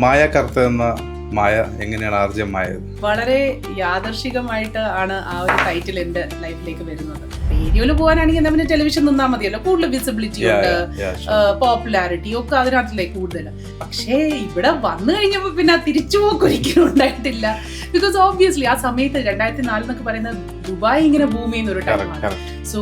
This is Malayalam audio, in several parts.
മായ കറുത്ത എന്ന മായ എങ്ങനെയാണ് ആർജം മായത്? വളരെ യാദർശികമായിട്ട് ആണ് ആ ഒരു ടൈറ്റിൽ എന്റെ ലൈഫിലേക്ക് വരുന്നത്. റേഡിയോയിൽ പോകാനാണെങ്കിൽ നമ്മൾ ടെലിവിഷൻ നിന്നാൽ മതിയല്ലോ, കൂടുതൽ വിസിബിലിറ്റി ഉണ്ട്, പോപ്പുലാരിറ്റി ഒക്കെ അതിനകത്തില്ലേ കൂടുതൽ. പക്ഷേ ഇവിടെ വന്നു കഴിഞ്ഞപ്പോൾ പിന്നെ ആ തിരിച്ചുപോക്ക് ഒരിക്കലും ഉണ്ടായിട്ടില്ല. ബിക്കോസ് ഓബ്വിയസ്ലി ആ സമയത്ത് 2004 എന്നൊക്കെ പറയുന്നത് ദുബായ് ഇങ്ങനെ ബൂം ചെയ്യുന്ന ഒരു ടൈമാണ്. സോ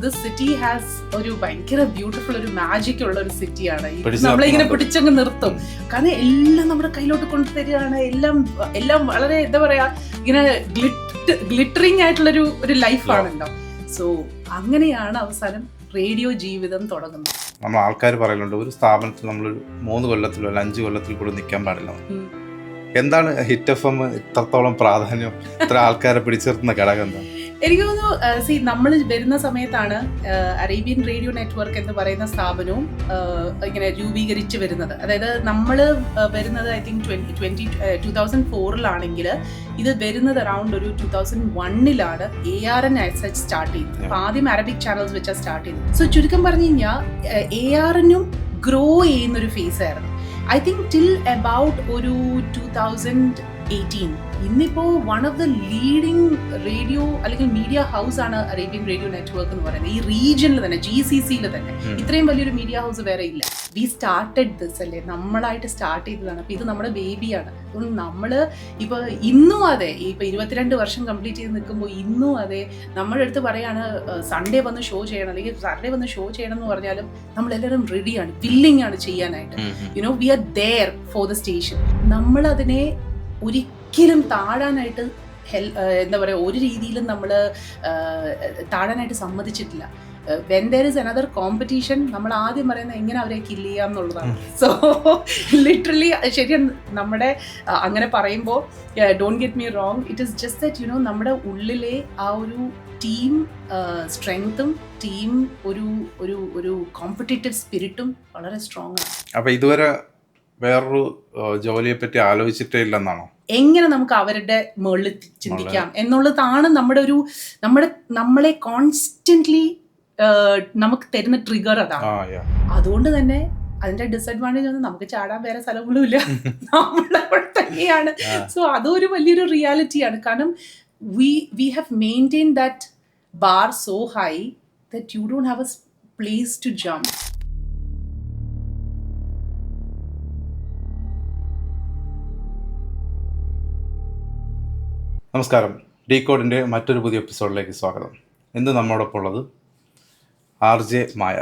ദിസ് സിറ്റി ഹാസ് ഒരു ഭയങ്കര ബ്യൂട്ടിഫുൾ ഒരു മാജിക് ഉള്ള ഒരു സിറ്റിയാണ്. നമ്മളിങ്ങനെ പിടിച്ചങ്ങ് നിർത്തും, കാരണം എല്ലാം നമ്മുടെ കയ്യിലോട്ട് കൊണ്ടുതരികയാണ്. എല്ലാം വളരെ എന്താ പറയാ, ഇങ്ങനെ ഗ്ലിറ്ററിങ് ആയിട്ടുള്ളൊരു ലൈഫാണല്ലോ. സോ അങ്ങനെയാണ് അവസാനം റേഡിയോ ജീവിതം തുടങ്ങുന്നത്. നമ്മൾ ആൾക്കാർ പറയലുണ്ട്, ഒരു സ്ഥാപനത്തിൽ നമ്മളൊരു 3 കൊല്ലത്തിലോ അല്ല 5 കൊല്ലത്തിൽ കൂടെ നിൽക്കാൻ പാടില്ല. എന്താണ് ഹിറ്റ് എഫ് എം ഇത്രത്തോളം പ്രാധാന്യം, ഇത്ര ആൾക്കാരെ പിടിച്ചിർത്തുന്ന ഘടകം എന്താ? എനിക്ക് തോന്നുന്നു, നമ്മൾ വരുന്ന സമയത്താണ് അറേബ്യൻ റേഡിയോ നെറ്റ്വർക്ക് എന്ന് പറയുന്ന സ്ഥാപനവും ഇങ്ങനെ രൂപീകരിച്ച് വരുന്നത്. അതായത് നമ്മൾ വരുന്നത് ഐ തിങ്ക് 2004 ഇത് വരുന്നത് അറൗണ്ട് ഒരു 2001 ARN സ്റ്റാർട്ട് ചെയ്തത്. അപ്പൊ ആദ്യം അറബിക് ചാനൽസ് വെച്ചാൽ സ്റ്റാർട്ട് ചെയ്തത്. സോ ചുരുക്കം പറഞ്ഞു കഴിഞ്ഞാൽ ARNും ഗ്രോ ചെയ്യുന്നൊരു ഫേസ് ആയിരുന്നു. ഐ തിങ്ക് ടിൽ അബൌട്ട് ഒരു 2018. ഇന്നിപ്പോ one of the leading radio അല്ലെങ്കിൽ മീഡിയ ഹൗസ് ആണ് അറേബ്യൻ റേഡിയോ നെറ്റ്വർക്ക് എന്ന് പറയുന്നത്. ഈ റീജിയനിൽ തന്നെ, GCCയിൽ തന്നെ ഇത്രയും വലിയൊരു മീഡിയ ഹൗസ് വേറെ ഇല്ല. വി സ്റ്റാർട്ടഡ് ദിസ് അല്ലേ, നമ്മളായിട്ട് സ്റ്റാർട്ട് ചെയ്തതാണ്. അപ്പൊ ഇത് നമ്മുടെ ബേബിയാണ്. നമ്മള് ഇപ്പൊ ഇന്നും അതെ, ഇപ്പൊ 22 വർഷം കംപ്ലീറ്റ് ചെയ്ത് നിൽക്കുമ്പോൾ ഇന്നും അതെ, നമ്മുടെ അടുത്ത് പറയാണ് സൺഡേ വന്ന് ഷോ ചെയ്യണം അല്ലെങ്കിൽ സാറ്റർഡേ വന്ന് ഷോ ചെയ്യണം എന്ന് പറഞ്ഞാലും നമ്മളെല്ലാവരും റെഡിയാണ്, വില്ലിംഗ് ആണ് ചെയ്യാനായിട്ട്. We are there for the station. നമ്മളതിനെ ഒരിക്കലും താഴാനായിട്ട് എന്താ പറയുക, ഒരു രീതിയിലും നമ്മൾ താഴാനായിട്ട് സമ്മതിച്ചിട്ടില്ല. When there is another competition, നമ്മൾ ആദ്യം പറയുന്നത് എങ്ങനെ അവരെ കില്ല് ചെയ്യാം എന്നുള്ളതാണ്. സോ ലിറ്ററലി ശരിയാണ്, നമ്മുടെ അങ്ങനെ പറയുമ്പോൾ don't get me wrong, it is just that നമ്മുടെ ഉള്ളിലെ ആ ഒരു ടീം സ്ട്രെങ്ത്തും ടീം ഒരു കോമ്പറ്റേറ്റീവ് സ്പിരിറ്റും വളരെ സ്ട്രോങ് ആണ്. അപ്പൊ ഇതുവരെ വേറൊരു ജോലിയെ പറ്റി ആലോചിച്ചിട്ടേ ഇല്ലെന്നാണോ? എങ്ങനെ നമുക്ക് അവരുടെ മുകളിൽ ചിന്തിക്കാം എന്നുള്ളതാണ് നമ്മളെ കോൺസ്റ്റന്റ്ലി നമുക്ക് തരുന്ന ട്രിഗർ അതാണ്. അതുകൊണ്ട് തന്നെ അതിന്റെ ഡിസഡ്വാൻറ്റേജ് ഒന്നും നമുക്ക് ചാടാൻ വേറെ സ്ഥലങ്ങളും ഇല്ല, നമ്മളവിടെ തന്നെയാണ്. സോ അതൊരു വലിയൊരു റിയാലിറ്റിയാണ്. കാരണം we have maintained that bar so high that you don't have a place to jump. നമസ്കാരം, ഡീകോഡിൻ്റെ മറ്റൊരു പുതിയ എപ്പിസോഡിലേക്ക് സ്വാഗതം. ഇന്ന് നമ്മോടൊപ്പം ഉള്ളത് RJ മായ.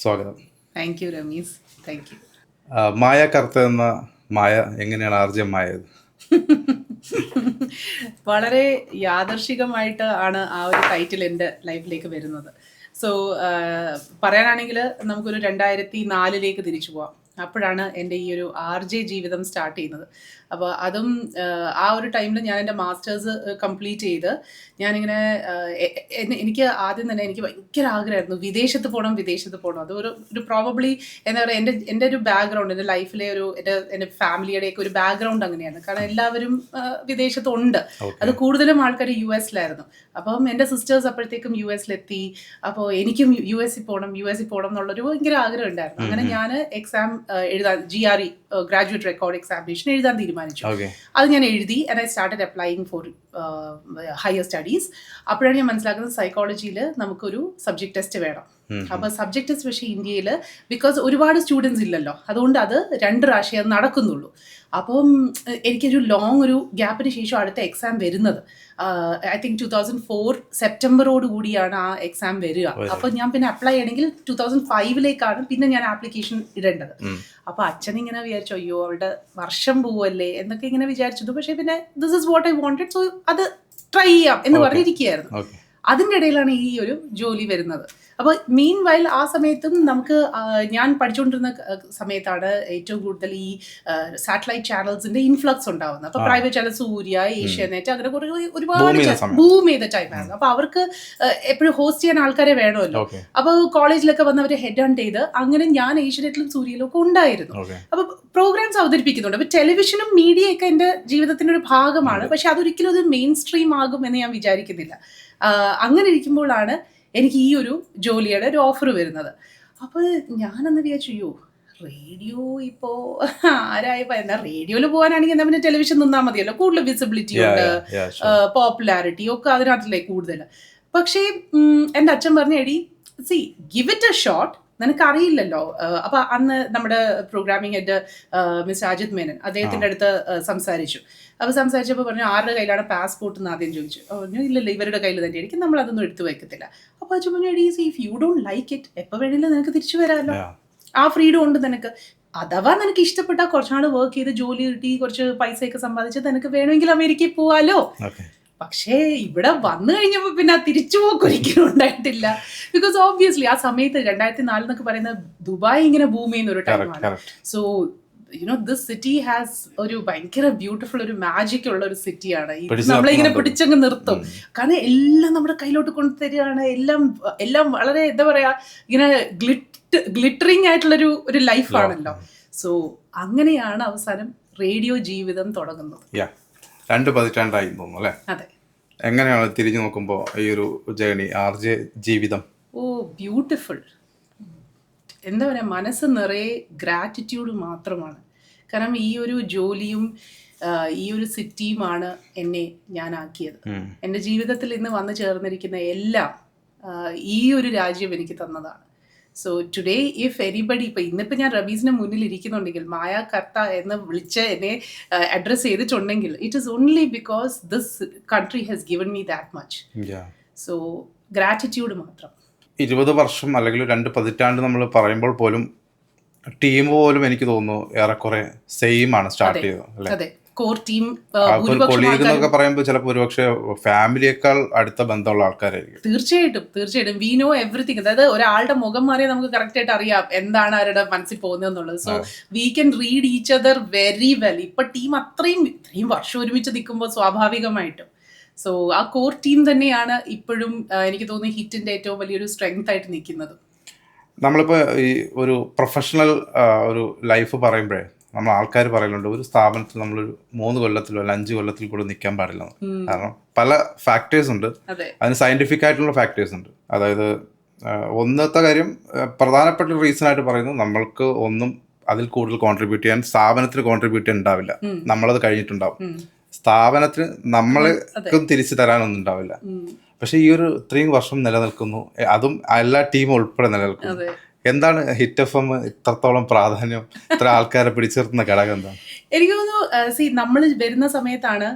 സ്വാഗതം. Thank you Ramees, thank you. Maya കറുത്ത എന്ന മായ എങ്ങനെയാണ് ആർജം മായത്? വളരെ യാദർശികമായിട്ട് ആണ് ആ ഒരു ടൈറ്റിൽ എൻ്റെ ലൈഫിലേക്ക് വരുന്നത്. സോ പറയാനാണെങ്കിൽ നമുക്കൊരു 2004 തിരിച്ചു പോവാം. അപ്പോഴാണ് എൻ്റെ ഈ ഒരു RJ ജീവിതം സ്റ്റാർട്ട് ചെയ്യുന്നത്. അപ്പോൾ അതും ആ ഒരു ടൈമിൽ ഞാൻ എൻ്റെ മാസ്റ്റേഴ്സ് കംപ്ലീറ്റ് ചെയ്ത് ഞാനിങ്ങനെ എനിക്ക് ആദ്യം തന്നെ എനിക്ക് ഭയങ്കര ആഗ്രഹമായിരുന്നു വിദേശത്ത് പോകണം. അത് ഒരു പ്രോബബ്ലി എന്താ പറയുക, എൻ്റെ ഒരു ബാക്ക്ഗ്രൗണ്ട്, എൻ്റെ ലൈഫിലെ എൻ്റെ ഫാമിലിയുടെയൊക്കെ ഒരു ബാക്ക്ഗ്രൗണ്ട് അങ്ങനെയാണ്. കാരണം എല്ലാവരും വിദേശത്തുണ്ട്. അത് കൂടുതലും ആൾക്കാർ US-ലായിരുന്നു. അപ്പം എൻ്റെ സിസ്റ്റേഴ്സ് അപ്പോഴത്തേക്കും US-ലെത്തി. അപ്പോൾ എനിക്കും US-ൽ പോകണം എന്നുള്ളൊരു ഭയങ്കര ആഗ്രഹം ഉണ്ടായിരുന്നു. അങ്ങനെ ഞാൻ എക്സാം എഴുതാൻ GRE ഗ്രാജുവേറ്റ് റെക്കോർഡ് എക്സാമിനേഷൻ എഴുതാൻ തീരുമാനിച്ചു. അത് ഞാൻ എഴുതി and I started applying four higher studies. അപ്പോഴാണ് ഞാൻ മനസ്സിലാക്കുന്നത് സൈക്കോളജിയിൽ നമുക്കൊരു സബ്ജക്ട് ടെസ്റ്റ് വേണം. അപ്പോൾ സബ്ജക്ട് ടെസ്റ്റ് പക്ഷേ ഇന്ത്യയിൽ ബിക്കോസ് ഒരുപാട് സ്റ്റുഡൻസ് ഇല്ലല്ലോ, അതുകൊണ്ട് അത് 2 പ്രാവശ്യം നടക്കുന്നുള്ളൂ. അപ്പം എനിക്കൊരു ലോങ് ഒരു ഗ്യാപ്പിന് ശേഷം അടുത്ത എക്സാം വരുന്നത് ഐ തിങ്ക് 2004 സെപ്റ്റംബറോട് കൂടിയാണ് ആ എക്സാം വരിക. അപ്പോൾ ഞാൻ പിന്നെ അപ്ലൈ ചെയ്യണമെങ്കിൽ 2005 പിന്നെ ഞാൻ ആപ്ലിക്കേഷൻ ഇടേണ്ടത്. അപ്പോൾ അച്ഛനിങ്ങനെ വിചാരിച്ചു, അയ്യോ അവളുടെ വർഷം പോവല്ലേ എന്നൊക്കെ ഇങ്ങനെ വിചാരിച്ചത്. പക്ഷേ പിന്നെ this is what I wanted, so അത് ട്രൈ ചെയ്യാം എന്ന് പറഞ്ഞിരിക്കുകയായിരുന്നു. അതിൻ്റെ ഇടയിലാണ് ഈ ഒരു ജോലി വരുന്നത്. അപ്പോൾ മീൻ വൈൽ ആ സമയത്തും ഞാൻ പഠിച്ചുകൊണ്ടിരുന്ന സമയത്താണ് ഏറ്റവും കൂടുതൽ ഈ സാറ്റലൈറ്റ് ചാനൽസിന്റെ ഇൻഫ്ലക്സ് ഉണ്ടാവുന്നത്. അപ്പോൾ പ്രൈവറ്റ് ചാനൽ സൂര്യ, ഏഷ്യാനെറ്റ്, അങ്ങനെ ഒരുപാട് ബൂം ചെയ്ത ടൈമായിരുന്നു. അപ്പോൾ അവർക്ക് എപ്പോഴും ഹോസ്റ്റ് ചെയ്യാൻ ആൾക്കാരെ വേണമല്ലോ. അപ്പോൾ കോളേജിലൊക്കെ വന്ന് അവർ ഹെഡ് ഹണ്ട് ചെയ്ത് അങ്ങനെ ഞാൻ ഏഷ്യാനെറ്റിലും സൂര്യയിലും ഒക്കെ ഉണ്ടായിരുന്നു. അപ്പോൾ പ്രോഗ്രാംസ് അവതരിപ്പിക്കുന്നുണ്ട്. അപ്പോൾ ടെലിവിഷനും മീഡിയയൊക്കെ എൻ്റെ ജീവിതത്തിൻ്റെ ഒരു ഭാഗമാണ്. പക്ഷെ അതൊരിക്കലും ഒരു മെയിൻ സ്ട്രീം ആകും എന്ന് ഞാൻ വിചാരിക്കുന്നില്ല. അങ്ങനെ ഇരിക്കുമ്പോഴാണ് എനിക്ക് ഈ ഒരു ജോലിയുടെ ഒരു ഓഫർ വരുന്നത്. അപ്പോൾ ഞാനന്ന് വിചാരിച്ചു, റേഡിയോ ഇപ്പോ ആരായപ്പോ എന്താ റേഡിയോയിൽ പോകാനാണെങ്കിൽ എന്താ പിന്നെ ടെലിവിഷൻ നിന്നാൽ മതിയല്ലോ, കൂടുതൽ വിസിബിലിറ്റി ഉണ്ട്, പോപ്പുലാരിറ്റി ഒക്കെ അതിനകത്തല്ലേ കൂടുതൽ. പക്ഷേ എൻ്റെ അച്ഛൻ പറഞ്ഞ എടി see give it a shot, നിനക്കറിയില്ലല്ലോ. അപ്പൊ അന്ന് നമ്മുടെ programming head mister Ajith Menon അദ്ദേഹത്തിന്റെ അടുത്ത് സംസാരിച്ചു. അപ്പൊ സംസാരിച്ചപ്പോൾ പറഞ്ഞു ആരുടെ കയ്യിലാണ് പാസ്പോർട്ട് എന്ന് ആദ്യം ചോദിച്ചു. പറഞ്ഞു ഇല്ലല്ലോ ഇവരുടെ കയ്യിൽ തന്നെ ആയിരിക്കും, നമ്മൾ അതൊന്നും എടുത്തു വെക്കത്തില്ല. അപ്പൊ അച്ഛൻ പറഞ്ഞു എടി if you don't like it എപ്പോൾ വേണമെങ്കിലും നിനക്ക് തിരിച്ചു വരാമല്ലോ, ആ ഫ്രീഡം ഉണ്ട് നിനക്ക്. അഥവാ നിനക്ക് ഇഷ്ടപ്പെട്ടാൽ കുറച്ചാൾ വർക്ക് ചെയ്ത് ജോലി കിട്ടി കുറച്ച് പൈസയൊക്കെ സമ്പാദിച്ച് നിനക്ക് വേണമെങ്കിൽ അമേരിക്കയിൽ പോവാലോ. പക്ഷേ ഇവിടെ വന്നു കഴിഞ്ഞപ്പോൾ പിന്നെ ആ തിരിച്ചുപോക്ക് ഒരിക്കലും ഉണ്ടായിട്ടില്ല. ബിക്കോസ് ഓബ്വിയസ്ലി ആ സമയത്ത് 2004 എന്നൊക്കെ പറയുന്നത് ദുബായ് ഇങ്ങനെ ബൂം ചെയ്യുന്ന ഒരു ടൈമാണ്. സോ ദിസ് സിറ്റി ഹാസ് ഒരു ഭയങ്കര ബ്യൂട്ടിഫുൾ ഒരു മാജിക് ഉള്ള ഒരു സിറ്റിയാണ്. നമ്മളിങ്ങനെ പിടിച്ചങ്ങ് നിർത്തും, കാരണം എല്ലാം നമ്മുടെ കയ്യിലോട്ട് കൊണ്ടുതരികയാണ്. എല്ലാം വളരെ എന്താ പറയാ ഇങ്ങനെ ഗ്ലിറ്ററിങ് ആയിട്ടുള്ളൊരു ലൈഫാണല്ലോ. സോ അങ്ങനെയാണ് അവസാനം റേഡിയോ ജീവിതം തുടങ്ങുന്നത്. 2 പതിറ്റാണ്ടായി തോന്നുന്നു അല്ലേ? അതെ. എങ്ങനെയാണ് തിരിഞ്ഞു നോക്കുമ്പോൾ ഈ ഒരു ജേണി ആർജെ ജീവിതം? ഓ ബ്യൂട്ടിഫുൾ. എന്താ പറയുക, മനസ്സ് നിറയെ ഗ്രാറ്റിറ്റ്യൂഡ് മാത്രമാണ്. കാരണം ഈ ഒരു ജോലിയും ഈ ഒരു സിറ്റിയുമാണ് എന്നെ ഞാനാക്കിയത്. എൻ്റെ ജീവിതത്തിൽ ഇന്ന് വന്നു ചേർന്നിരിക്കുന്ന എല്ലാം ഈ ഒരു രാജ്യം എനിക്ക് തന്നതാണ്. സോ ടുഡേ ഇഫ് എനിബഡി, ഇപ്പം ഇന്നിപ്പോൾ ഞാൻ റബീസിന് മുന്നിൽ ഇരിക്കുന്നുണ്ടെങ്കിൽ മായ കർത്ത എന്ന് വിളിച്ച് എന്നെ അഡ്രസ്സ് ചെയ്തിട്ടുണ്ടെങ്കിൽ it is only because this country has given me that much. So gratitude മാത്രം. 20 വർഷം അല്ലെങ്കിൽ 2 പതിറ്റാണ്ട് നമ്മൾ പറയുമ്പോൾ പോലും ടീം പോലും എനിക്ക് തോന്നുന്നു ഏറെക്കുറെ സെയിം ആണ് സ്റ്റാർട്ട് ചെയ്തത് അല്ലേ? കോർ ടീം കൊളീഗ് എന്നൊക്കെ പറയുമ്പോൾ ചിലപ്പോൾ ഒരുപക്ഷെ ഫാമിലിയേക്കാൾ അടുത്ത ബന്ധമുള്ള ആൾക്കാരായിരിക്കും. തീർച്ചയായിട്ടും വി നോ എവറിത്തിങ്. അതായത് ഒരാളുടെ മുഖം മാറിയാൽ നമുക്ക് കറക്റ്റ് ആയിട്ട് അറിയാം എന്താണ് അവരുടെ മനസ്സിൽ പോകുന്നത് എന്നുള്ളത്. So we can read each other very well. ഇപ്പൊ ടീം ഇത്രയും വർഷം ഒരുമിച്ച് നിൽക്കുമ്പോൾ സ്വാഭാവികമായിട്ടും സോ ആ കോർ ടീം തന്നെയാണ് ഇപ്പോഴും എനിക്ക് തോന്നുന്നു ഹിറ്റിന്റെ ഏറ്റവും വലിയൊരു സ്ട്രെങ്ത് ആയിട്ട് നിൽക്കുന്നത്. നമ്മളിപ്പോൾ ഈ ഒരു പ്രൊഫഷണൽ ഒരു ലൈഫ് പറയുമ്പോഴേ നമ്മൾ ആൾക്കാർ പറയുന്നുണ്ട് ഒരു സ്ഥാപനത്തിൽ നമ്മളൊരു 3 കൊല്ലത്തിലോ അല്ല 5 കൊല്ലത്തിൽ കൂടെ നിൽക്കാൻ പാടില്ല. കാരണം പല ഫാക്ടേഴ്സ് ഉണ്ട്, അതിന് സയന്റിഫിക് ആയിട്ടുള്ള ഫാക്ടേഴ്സ് ഉണ്ട്. അതായത് ഒന്നത്തെ കാര്യം പ്രധാനപ്പെട്ട റീസൺ ആയിട്ട് പറയുന്നത് നമ്മൾക്ക് ഒന്നും അതിൽ കൂടുതൽ കോൺട്രിബ്യൂട്ട് ചെയ്യാൻ സ്ഥാപനത്തിന് കോൺട്രിബ്യൂട്ട് ചെയ്യാൻ ഉണ്ടാവില്ല. നമ്മളത് കഴിഞ്ഞിട്ടുണ്ടാവും. സ്ഥാപനത്തിന് നമ്മൾക്കും തിരിച്ചു തരാനൊന്നും ഉണ്ടാവില്ല. പക്ഷെ ഈ ഒരു 3 വർഷം നിലനിൽക്കുന്നു, അതും എല്ലാ ടീമും ഉൾപ്പെടെ നിലനിൽക്കുന്നു. എന്താണ് ഹിറ്റ് എഫ് എം ഇത്രത്തോളം പ്രാധാന്യം, ഇത്ര ആൾക്കാരെ പിടിച്ചിർത്തുന്ന ഘടകം എന്താണ്? എനിക്ക് തോന്നുന്നു നമ്മൾ വരുന്ന സമയത്താണ്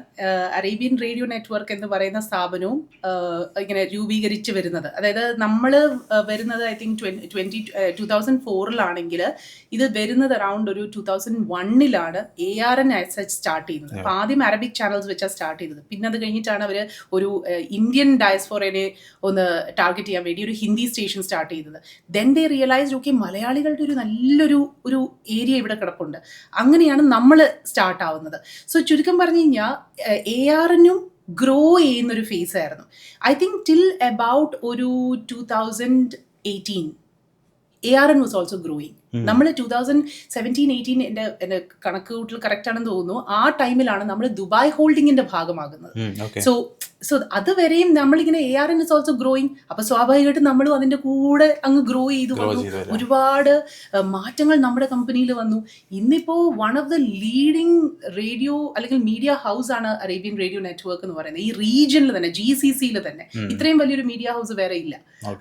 അറേബ്യൻ റേഡിയോ നെറ്റ്വർക്ക് എന്ന് പറയുന്ന സ്ഥാപനവും ഇങ്ങനെ രൂപീകരിച്ച് വരുന്നത്. അതായത് നമ്മൾ വരുന്നത് ഐ തിങ്ക് 2004 ഇത് വരുന്നത് അറൗണ്ട് ഒരു 2001 ARN സ്റ്റാർട്ട് ചെയ്യുന്നത്. അപ്പോൾ ആദ്യം അറബിക് ചാനൽസ് വെച്ചാൽ സ്റ്റാർട്ട് ചെയ്തത്. പിന്നെ അത് കഴിഞ്ഞിട്ടാണ് അവർ ഒരു ഇന്ത്യൻ ഡയസ്പോറയെ ഒന്ന് ടാർഗറ്റ് ചെയ്യാൻ വേണ്ടി ഒരു ഹിന്ദി സ്റ്റേഷൻ സ്റ്റാർട്ട് ചെയ്തത്. ദെൻ ദേ റിയലൈസ്ഡ് ഓക്കെ മലയാളികളുടെ ഒരു നല്ലൊരു ഏരിയ ഇവിടെ കിടപ്പുണ്ട്. അങ്ങനെയാണ് നമ്മൾ സ്റ്റാർട്ട് ആവുന്നത്. സോ ചുരുക്കം പറഞ്ഞു കഴിഞ്ഞാൽ ARNും ഗ്രോ ചെയ്യുന്നൊരു ഫേസ് ആയിരുന്നു. ഐ തിങ്ക് ടിൽ അബൌട്ട് ഒരു 2018 ARN വാസ് ഓൾസോ ഗ്രോയിങ്. നമ്മൾ 2017-18 എൻ്റെ കണക്ക് കൂട്ടൽ കറക്റ്റ് ആണെന്ന് തോന്നുന്നു, ആ ടൈമിലാണ് നമ്മൾ ദുബായ് ഹോൾഡിങ്ങിന്റെ ഭാഗമാകുന്നത്. സോ അതുവരെയും നമ്മളിങ്ങനെ ARN ഇസ് ഓൾസോ ഗ്രോയിങ്. അപ്പൊ സ്വാഭാവികമായിട്ടും നമ്മളും അതിന്റെ കൂടെ അങ്ങ് ഗ്രോ ചെയ്തു വന്നു. ഒരുപാട് മാറ്റങ്ങൾ നമ്മുടെ കമ്പനിയിൽ വന്നു. ഇന്നിപ്പോ one of the leading radio അല്ലെങ്കിൽ മീഡിയ ഹൗസ് ആണ് അറേബ്യൻ റേഡിയോ നെറ്റ്വർക്ക് എന്ന് പറയുന്നത്. ഈ റീജിയനിൽ തന്നെ GCC തന്നെ ഇത്രയും വലിയൊരു മീഡിയ ഹൗസ് വേറെ ഇല്ല.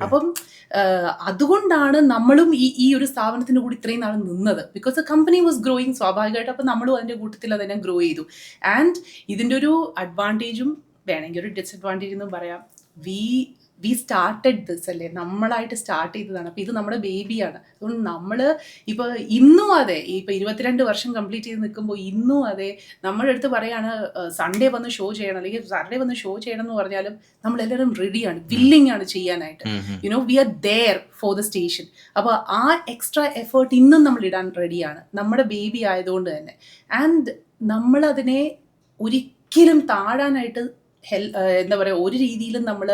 അപ്പം അതുകൊണ്ടാണ് നമ്മളും ഈ ഒരു സ്ഥാപനത്തിന്റെ കൂടി ഇത്രയും നാൾ നിന്നത്. Because the company was growing. സ്വാഭാവികമായിട്ട് അപ്പം നമ്മളും അതിന്റെ കൂട്ടത്തിൽ അതിനെ ഗ്രോ ചെയ്തു. ആൻഡ് ഇതിന്റെ ഒരു അഡ്വാൻറ്റേജും വേണമെങ്കിൽ ഒരു ഡിസഡ്വാൻറ്റേജ് എന്നും പറയാം. വി സ്റ്റാർട്ടഡ് ദിസ് അല്ലേ, നമ്മളായിട്ട് സ്റ്റാർട്ട് ചെയ്തതാണ്. അപ്പോൾ ഇത് നമ്മുടെ ബേബിയാണ്. അതുകൊണ്ട് നമ്മൾ ഇപ്പോൾ ഇന്നും അതെ, ഇപ്പോൾ 22 വർഷം കംപ്ലീറ്റ് ചെയ്ത് നിൽക്കുമ്പോൾ ഇന്നും അതെ നമ്മുടെ അടുത്ത് പറയാണ് സൺഡേ വന്ന് ഷോ ചെയ്യണം അല്ലെങ്കിൽ സാറ്റർഡേ വന്ന് ഷോ ചെയ്യണം എന്ന് പറഞ്ഞാലും നമ്മളെല്ലാവരും റെഡിയാണ്, വില്ലിങ് ആണ് ചെയ്യാനായിട്ട്. We are there for the station. അപ്പോൾ ആ എക്സ്ട്രാ എഫേർട്ട് ഇന്നും നമ്മൾ ഇടാൻ റെഡിയാണ്, നമ്മുടെ ബേബി ആയതുകൊണ്ട് തന്നെ. ആൻഡ് നമ്മളതിനെ ഒരിക്കലും താഴാനായിട്ട് എന്താ പറയുക, ഒരു രീതിയിലും നമ്മൾ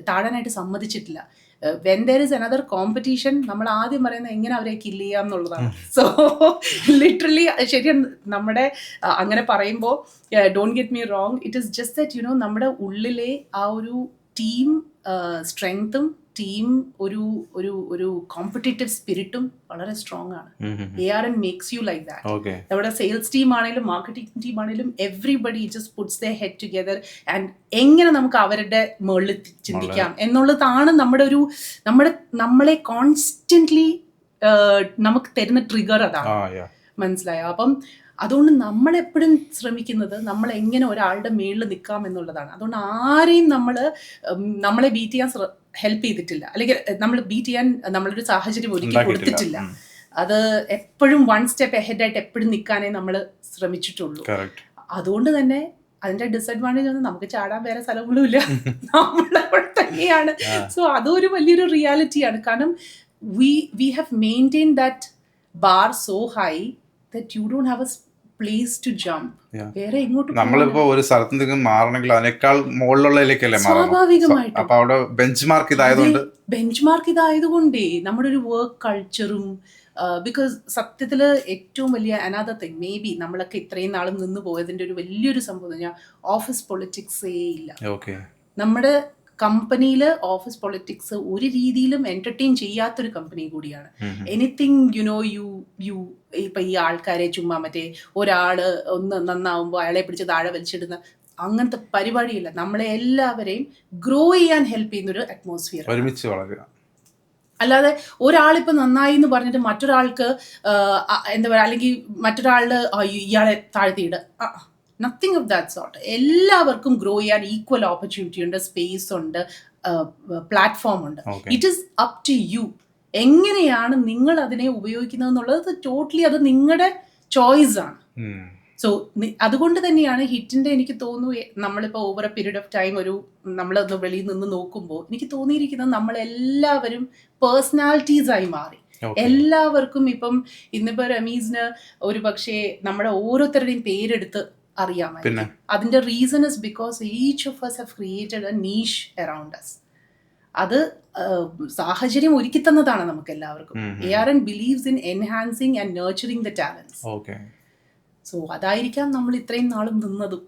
താഴാനായിട്ട് സമ്മതിച്ചിട്ടില്ല. When there is another competition നമ്മൾ ആദ്യം പറയുന്നത് എങ്ങനെ അവരെ കില്ല് ചെയ്യാം എന്നുള്ളതാണ്. സോ ലിറ്ററലി ശരിയാണ്. നമ്മുടെ അങ്ങനെ പറയുമ്പോൾ don't get me wrong, it is just that നമ്മുടെ ഉള്ളിലെ ആ ഒരു ടീം സ്ട്രെങ്ത്തും ടീം ഒരു ഒരു ഒരു കോമ്പറ്റേറ്റീവ് സ്പിരിറ്റും വളരെ സ്ട്രോങ് ആണ്. ARN makes you like that. Okay. നമ്മുടെ സെയിൽസ് ടീം ആണെങ്കിലും മാർക്കറ്റിംഗ് ടീം ആണെങ്കിലും everybody just puts the head together and എങ്ങനെ നമുക്ക് അവരുടെ മുകളിൽ ചിന്തിക്കാം എന്നുള്ളതാണ് നമ്മളെ കോൺസ്റ്റന്റ്ലി നമുക്ക് തരുന്ന ട്രിഗർ അതാണ്. മനസ്സിലായോ? അപ്പം അതുകൊണ്ട് നമ്മളെപ്പോഴും ശ്രമിക്കുന്നത് നമ്മൾ എങ്ങനെ ഒരാളുടെ മേളിൽ നിൽക്കാം എന്നുള്ളതാണ്. അതുകൊണ്ട് ആരെയും നമ്മളെ ബീറ്റ് ചെയ്യാൻ ഹെൽപ്പ് ചെയ്തിട്ടില്ല, അല്ലെങ്കിൽ നമ്മൾ ബീറ്റ് ചെയ്യാൻ നമ്മളൊരു സാഹചര്യം ഒരുക്കി കൊടുത്തിട്ടില്ല. അത് എപ്പോഴും 1 സ്റ്റെപ്പ് അഹെഡായിട്ട് എപ്പോഴും നിൽക്കാനേ നമ്മൾ ശ്രമിച്ചിട്ടുള്ളൂ. അതുകൊണ്ട് തന്നെ അതിന്റെ ഡിസഡ്വാൻറ്റേജ് ഒന്നും നമുക്ക് ചാടാൻ വേറെ സ്ഥലങ്ങളുമില്ല, നമ്മളവിടെ തന്നെയാണ്. സോ അതൊരു വലിയൊരു റിയാലിറ്റിയാണ്. കാരണം we have maintained that bar so high that you don't have a place to jump. വേറെ എങ്ങോട്ടും നമ്മളിപ്പോ ഒരു സ്ഥലത്ത് നിന്ന് മാറണമെങ്കിൽ അതിനേക്കാൾ മുകളിലുള്ളതിലേക്കല്ലേ സ്വാഭാവികമായിട്ടും. അപ്പൊ അവിടെ ബെഞ്ച് മാർക്ക് ഇതായതുകൊണ്ടേ നമ്മുടെ ഒരു വർക്ക് കൾച്ചറും, ബിക്കോസ് സത്യത്തില് ഏറ്റവും വലിയ അനദർ തിങ് മേ ബി നമ്മളൊക്കെ ഇത്രയും നാളും നിന്ന് പോയതിന്റെ ഒരു വലിയൊരു സംഭവം എന്ന് പറഞ്ഞാൽ ഓഫീസ് പൊളിറ്റിക്സേ ഇല്ല. നമ്മുടെ കമ്പനിയില് ഓഫീസ് പൊളിറ്റിക്സ് ഒരു രീതിയിലും എന്റർടൈൻ ചെയ്യാത്തൊരു കമ്പനി കൂടിയാണ്. എനിത്തിങ് യു ഇപ്പൊ ഈ ആൾക്കാരെ ചുമ്മാ മറ്റേ ഒരാള് ഒന്ന് നന്നാവുമ്പോൾ അയാളെ പിടിച്ച് താഴെ വലിച്ചിടുന്ന അങ്ങനത്തെ പരിപാടിയില്ല. നമ്മളെ എല്ലാവരെയും ഗ്രോ ചെയ്യാൻ ഹെൽപ്പ് ചെയ്യുന്നൊരു അറ്റ്മോസ്ഫിയർ. ഒരുമിച്ച് വളരുക. അല്ലാതെ ഒരാളിപ്പോ നന്നായി എന്ന് പറഞ്ഞിട്ട് മറ്റൊരാൾക്ക് എന്താ പറയുക, അല്ലെങ്കിൽ മറ്റൊരാളുടെ ഇയാളെ താഴ്ത്തിയിട, നത്തിങ് ഓഫ് ദാറ്റ് സോർട്ട്. എല്ലാവർക്കും ഗ്രോ ചെയ്യാൻ ഈക്വൽ ഓപ്പർച്യൂണിറ്റി ഉണ്ട്, സ്പേസ് ഉണ്ട്, പ്ലാറ്റ്ഫോം ഉണ്ട്. It is up to you. എങ്ങനെയാണ് നിങ്ങൾ അതിനെ ഉപയോഗിക്കുന്നത് എന്നുള്ളത് ടോട്ടലി അത് നിങ്ങളുടെ ചോയ്സ് ആണ്. സോ അതുകൊണ്ട് തന്നെയാണ് ഹിറ്റിന്റെ എനിക്ക് തോന്നുന്നു നമ്മളിപ്പോൾ over A period of time നമ്മളൊന്ന് വെളിയിൽ നിന്ന് നോക്കുമ്പോൾ എനിക്ക് തോന്നിയിരിക്കുന്നത് നമ്മളെല്ലാവരും പേഴ്സണാലിറ്റീസ് ആയി മാറി. എല്ലാവർക്കും ഇപ്പം ഇന്നിപ്പോ റമീസിന് ഒരു പക്ഷേ നമ്മുടെ ഓരോരുത്തരുടെയും പേരെടുത്ത് അറിയാമായിരിക്കും. അതിന്റെ reason is because each of us have created a niche around us. അത് സാഹചര്യം ഒരുക്കി തന്നതാണ് നമുക്ക് എല്ലാവർക്കും. ARN believes in enhancing and nurturing the talents. So അതായിരിക്കാം നമ്മൾ ഇത്രയും നാളും നിന്നതും.